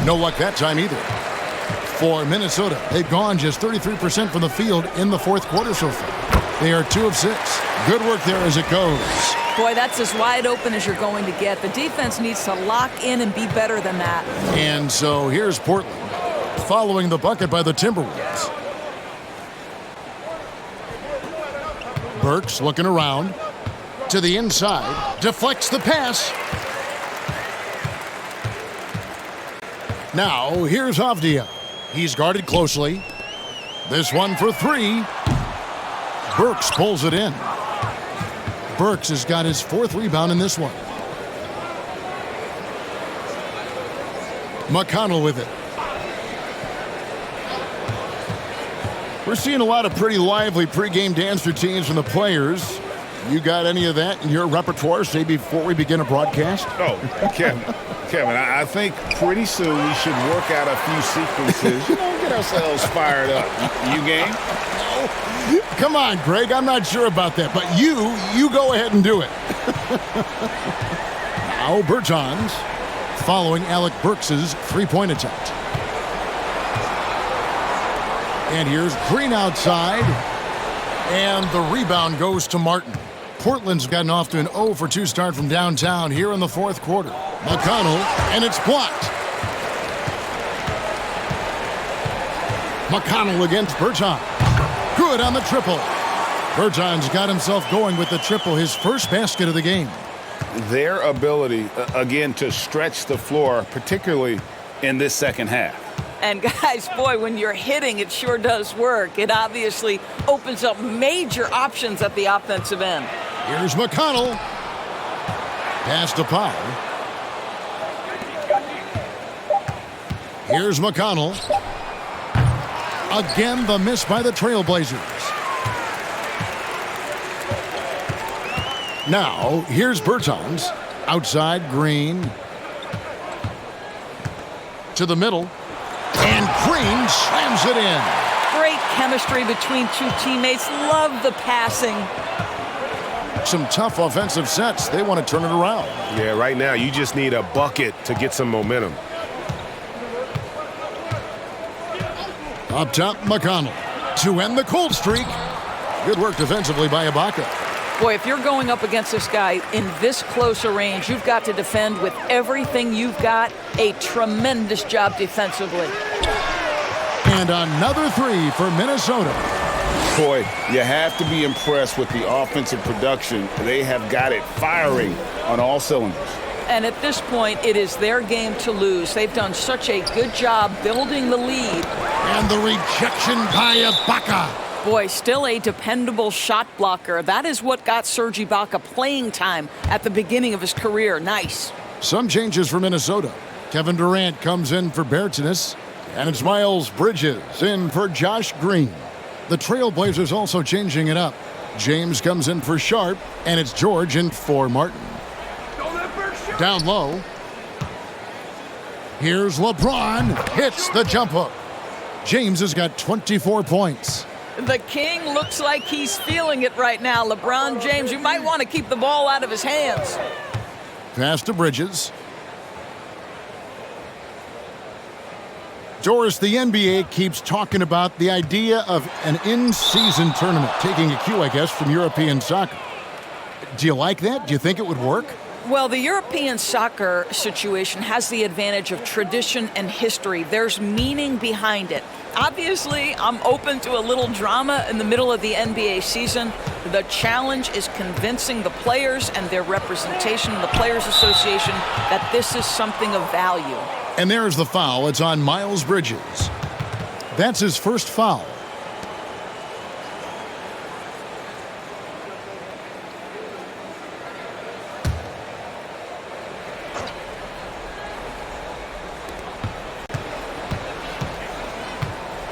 No luck that time either. For Minnesota, they've gone just 33% from the field in the fourth quarter so far. They are 2 of 6. Good work there as it goes. Boy, that's as wide open as you're going to get. The defense needs to lock in and be better than that. And so here's Portland, following the bucket by the Timberwolves. Burks looking around to the inside, deflects the pass. Now here's Avdia. He's guarded closely. This one for 3. Burks pulls it in. Burks has got his 4th rebound in this one. McConnell with it. We're seeing a lot of pretty lively pregame dance routines from the players. You got any of that in your repertoire, say, before we begin a broadcast? Oh, Kevin, I think pretty soon we should work out a few sequences, get ourselves fired up. You game? Come on, Greg. I'm not sure about that, but you go ahead and do it. Now Bertans following Alec Burks' three-point attempt. And here's Green outside, and the rebound goes to Martin. Portland's gotten off to an 0 for 2 start from downtown here in the fourth quarter. McConnell, and it's blocked. McConnell against Bertans. Good on the triple. Bertans got himself going with the triple, his first basket of the game. Their ability, again, to stretch the floor, particularly in this second half. And guys, boy, when you're hitting, it sure does work. It obviously opens up major options at the offensive end. Here's McConnell. Pass to Powell. Here's McConnell. Again, the miss by the Trailblazers. Now, here's Bertans. Outside, Green. To the middle. And Green slams it in. Great chemistry between 2 teammates. Love the passing. Some tough offensive sets. They want to turn it around. Yeah, right now you just need a bucket to get some momentum. Up top, McConnell. To end the cold streak. Good work defensively by Ibaka. Boy, if you're going up against this guy in this close a range, you've got to defend with everything you've got. A tremendous job defensively. And another 3 for Minnesota. Boy, you have to be impressed with the offensive production. They have got it firing on all cylinders. And at this point, it is their game to lose. They've done such a good job building the lead. And the rejection by Ibaka. Boy, still a dependable shot blocker. That is what got Serge Ibaka playing time at the beginning of his career. Nice. Some changes for Minnesota. Kevin Durant comes in for Bertans, and it's Miles Bridges in for Josh Green. The Trailblazers also changing it up. James comes in for Sharp, and it's George in for Martin. Down low. Here's LeBron. Hits the jump hook. James has got 24 points. The King looks like he's feeling it right now. LeBron James, you might want to keep the ball out of his hands. Pass to Bridges. Doris, the NBA keeps talking about the idea of an in-season tournament, taking a cue, I guess, from European soccer. Do you like that? Do you think it would work? Well, the European soccer situation has the advantage of tradition and history. There's meaning behind it. Obviously, I'm open to a little drama in the middle of the NBA season. The challenge is convincing the players and their representation, the Players Association, that this is something of value. And there's the foul. It's on Miles Bridges. That's his first foul.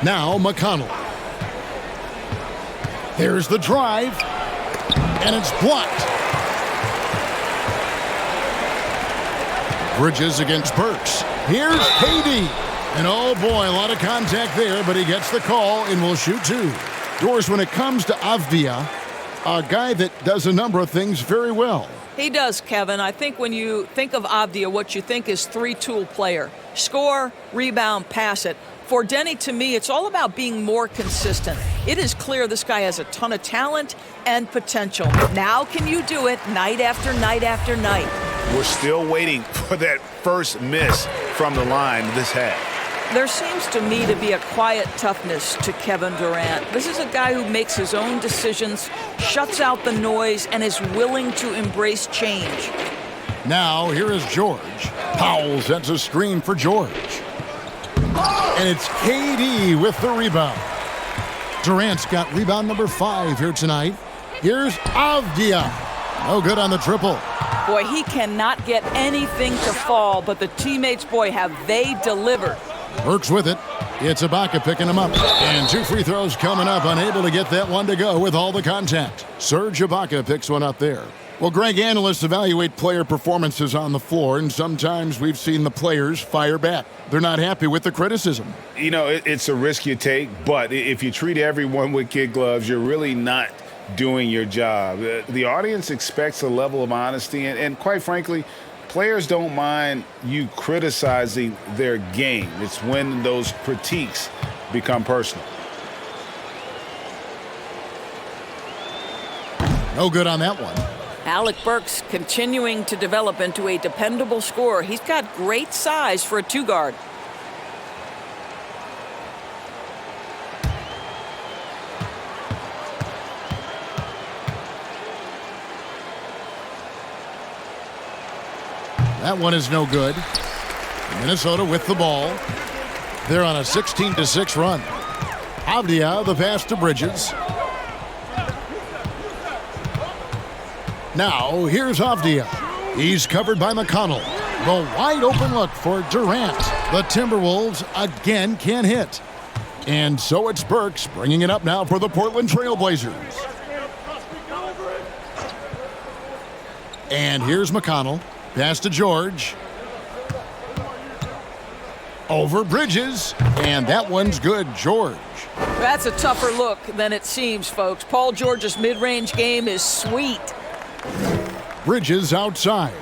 Now McConnell. There's the drive, and it's blocked. Bridges against Burks. Here's KD. And oh boy, a lot of contact there, but he gets the call and will shoot two. Doris, when it comes to Avdia, a guy that does a number of things very well. He does, Kevin. I think when you think of Avdia, what you think is three-tool player. Score, rebound, pass it. For Denny, to me, it's all about being more consistent. It is clear this guy has a ton of talent and potential. Now can you do it night after night after night? We're still waiting for that first miss from the line this half. There seems to me to be a quiet toughness to Kevin Durant. This is a guy who makes his own decisions, shuts out the noise, and is willing to embrace change. Now, here is George. Powell sets a screen for George. And it's KD with the rebound. Durant's got rebound number 5 here tonight. Here's Avdia. No good on the triple. Boy, he cannot get anything to fall, but the teammates, boy, have they delivered. Burks with it. It's Ibaka picking him up. And 2 free throws coming up. Unable to get that one to go with all the contact. Serge Ibaka picks one up there. Well, Greg, analysts evaluate player performances on the floor, and sometimes we've seen the players fire back. They're not happy with the criticism. You know, it's a risk you take, but if you treat everyone with kid gloves, you're really not doing your job. The audience expects a level of honesty, and quite frankly, players don't mind you criticizing their game. It's when those critiques become personal. No good on that one. Alec Burks continuing to develop into a dependable scorer. He's got great size for a 2-guard. That one is no good. Minnesota with the ball. They're on a 16-6 run. Avdia, the pass to Bridges. Now, here's Avdia. He's covered by McConnell. The wide open look for Durant. The Timberwolves again can't hit. And so it's Burks bringing it up now for the Portland Trail Blazers. And here's McConnell. Pass to George. Over Bridges. And that one's good, George. That's a tougher look than it seems, folks. Paul George's mid-range game is sweet. Bridges outside.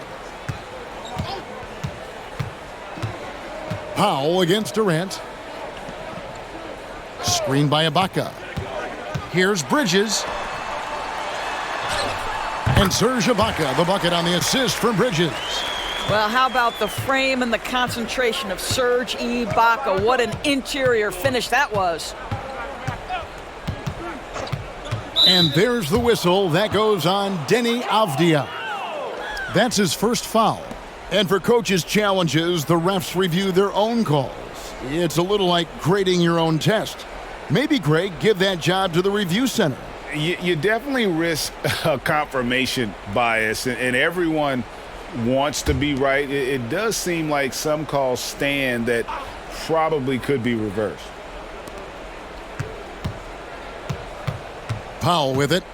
Powell against Durant. Screen by Ibaka. Here's Bridges. And Serge Ibaka, the bucket on the assist from Bridges. Well, how about the frame and the concentration of Serge Ibaka? What an interior finish that was. And there's the whistle. That goes on Denny Avdia. That's his first foul. And for coaches' challenges, the refs review their own calls. It's a little like grading your own test. Maybe, Greg, give that job to the review center. You definitely risk a confirmation bias, and everyone wants to be right. It does seem like some calls stand that probably could be reversed. Powell with it.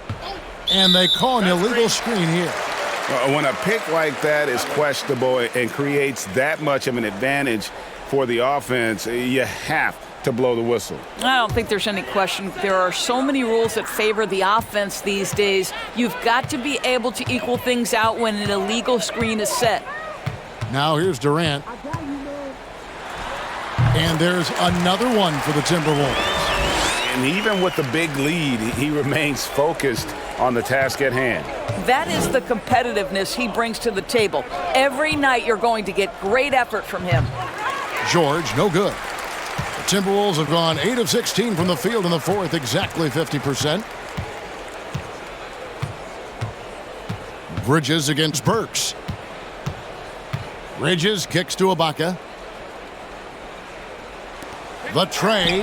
And they call an illegal screen here. When a pick like that is questionable and creates that much of an advantage for the offense, you have to blow the whistle. I don't think there's any question. There are so many rules that favor the offense these days. You've got to be able to equal things out when an illegal screen is set. Now here's Durant. And there's another one for the Timberwolves. And even with the big lead, he remains focused on the task at hand. That is the competitiveness he brings to the table. Every night you're going to get great effort from him. George, no good. The Timberwolves have gone 8 of 16 from the field in the fourth, exactly 50%. Bridges against Burks. Bridges kicks to Ibaka. The tray.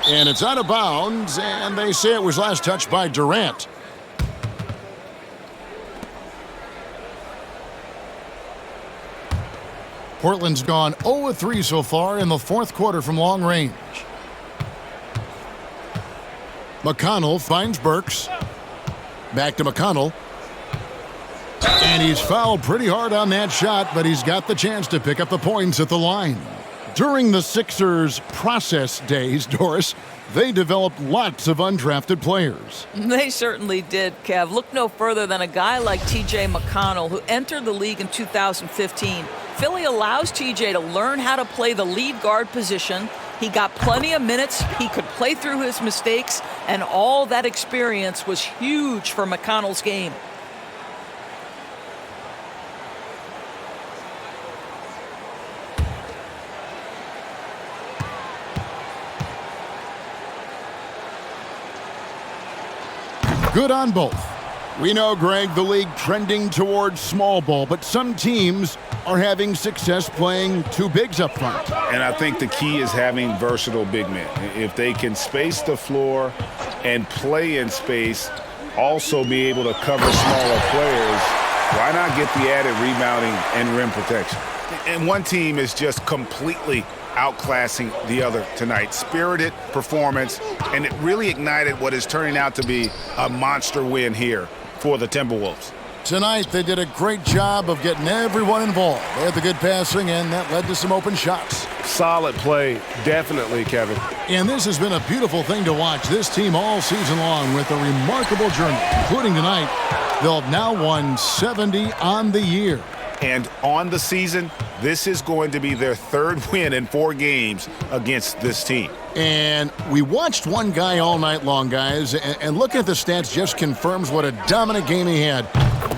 And it's out of bounds, and they say it was last touched by Durant. Portland's gone 0 of 3 so far in the fourth quarter from long range. McConnell finds Burks. Back to McConnell. And he's fouled pretty hard on that shot, but he's got the chance to pick up the points at the line. During the Sixers' process days, Doris, they developed lots of undrafted players. They certainly did, Kev. Look no further than a guy like T.J. McConnell, who entered the league in 2015. Philly allows T.J. to learn how to play the lead guard position. He got plenty of minutes. He could play through his mistakes, and all that experience was huge for McConnell's game. Good on both. We know, Greg, the league trending towards small ball, but some teams are having success playing two bigs up front. And I think the key is having versatile big men. If they can space the floor and play in space, also be able to cover smaller players, why not get the added rebounding and rim protection? And one team is just completely outclassing the other tonight. Spirited performance, and it really ignited what is turning out to be a monster win here for the Timberwolves. Tonight, they did a great job of getting everyone involved. They had the good passing, and that led to some open shots. Solid play, definitely, Kevin. And this has been a beautiful thing to watch this team all season long with a remarkable journey, including tonight. They'll have now won 70 on the year. And on the season, this is going to be their third win in 4 games against this team. And we watched one guy all night long, guys, and looking at the stats just confirms what a dominant game he had.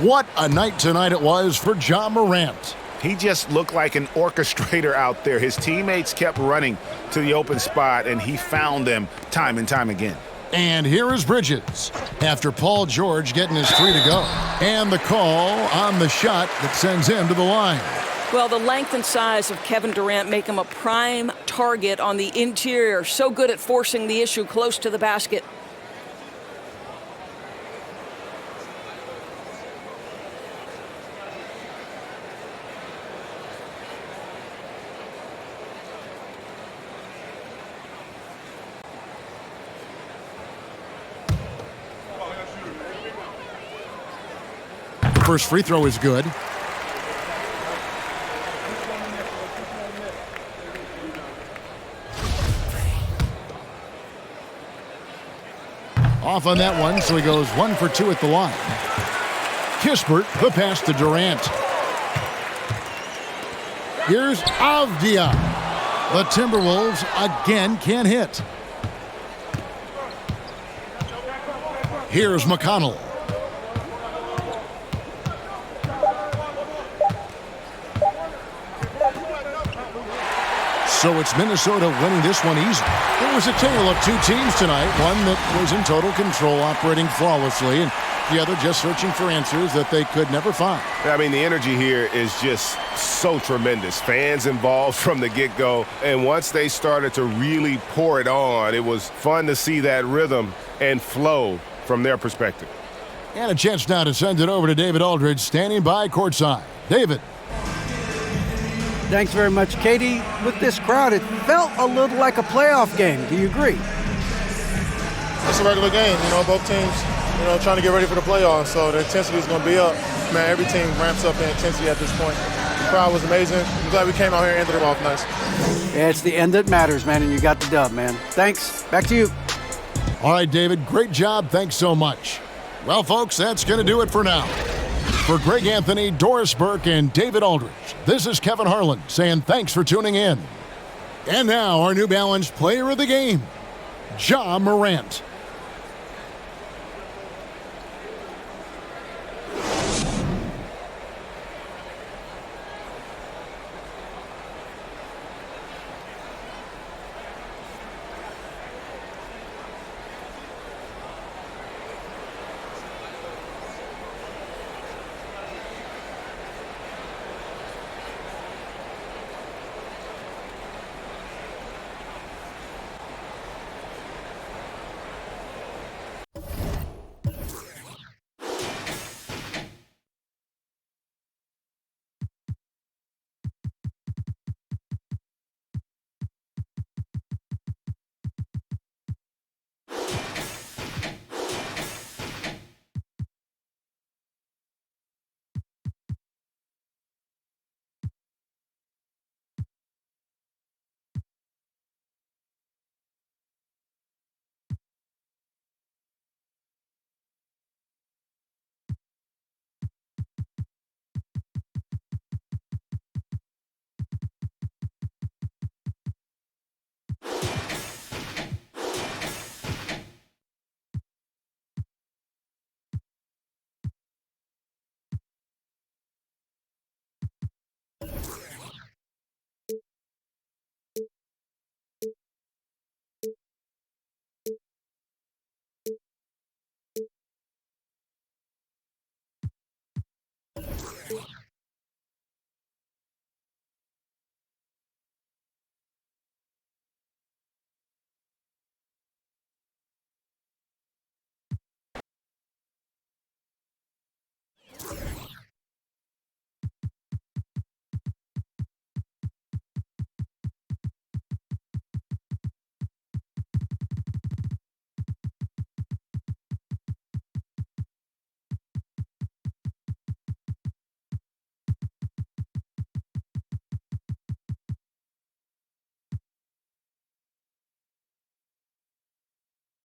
What a night tonight it was for Ja Morant. He just looked like an orchestrator out there. His teammates kept running to the open spot, and he found them time and time again. And here is Bridges after Paul George getting his 3 to go. And the call on the shot that sends him to the line. Well, the length and size of Kevin Durant make him a prime target on the interior. So good at forcing the issue close to the basket. First free throw is good. Off on that one, so he goes 1 for 2 at the line. Kispert, the pass to Durant. Here's Avdia. The Timberwolves again can't hit. Here's McConnell. So it's Minnesota winning this one easy. It was a tale of 2 teams tonight, one that was in total control, operating flawlessly, and the other just searching for answers that they could never find. I mean, the energy here is just so tremendous. Fans involved from the get-go, and once they started to really pour it on, it was fun to see that rhythm and flow from their perspective. And a chance now to send it over to David Aldridge, standing by courtside. David. Thanks very much, Katie. With this crowd, it felt a little like a playoff game. Do you agree? it's a regular game. You know, both teams, you know, trying to get ready for the playoffs, so the intensity is going to be up. Man, every team ramps up their intensity at this point. The crowd was amazing. I'm glad we came out here and ended it off nice. Yeah, it's the end that matters, man, and you got the dub, man. Thanks. Back to you. All right, David, great job. Thanks so much. Well, folks, that's going to do it for now. For Greg Anthony, Doris Burke, and David Aldridge, this is Kevin Harlan saying thanks for tuning in. And now, our New Balance Player of the Game, Ja Morant.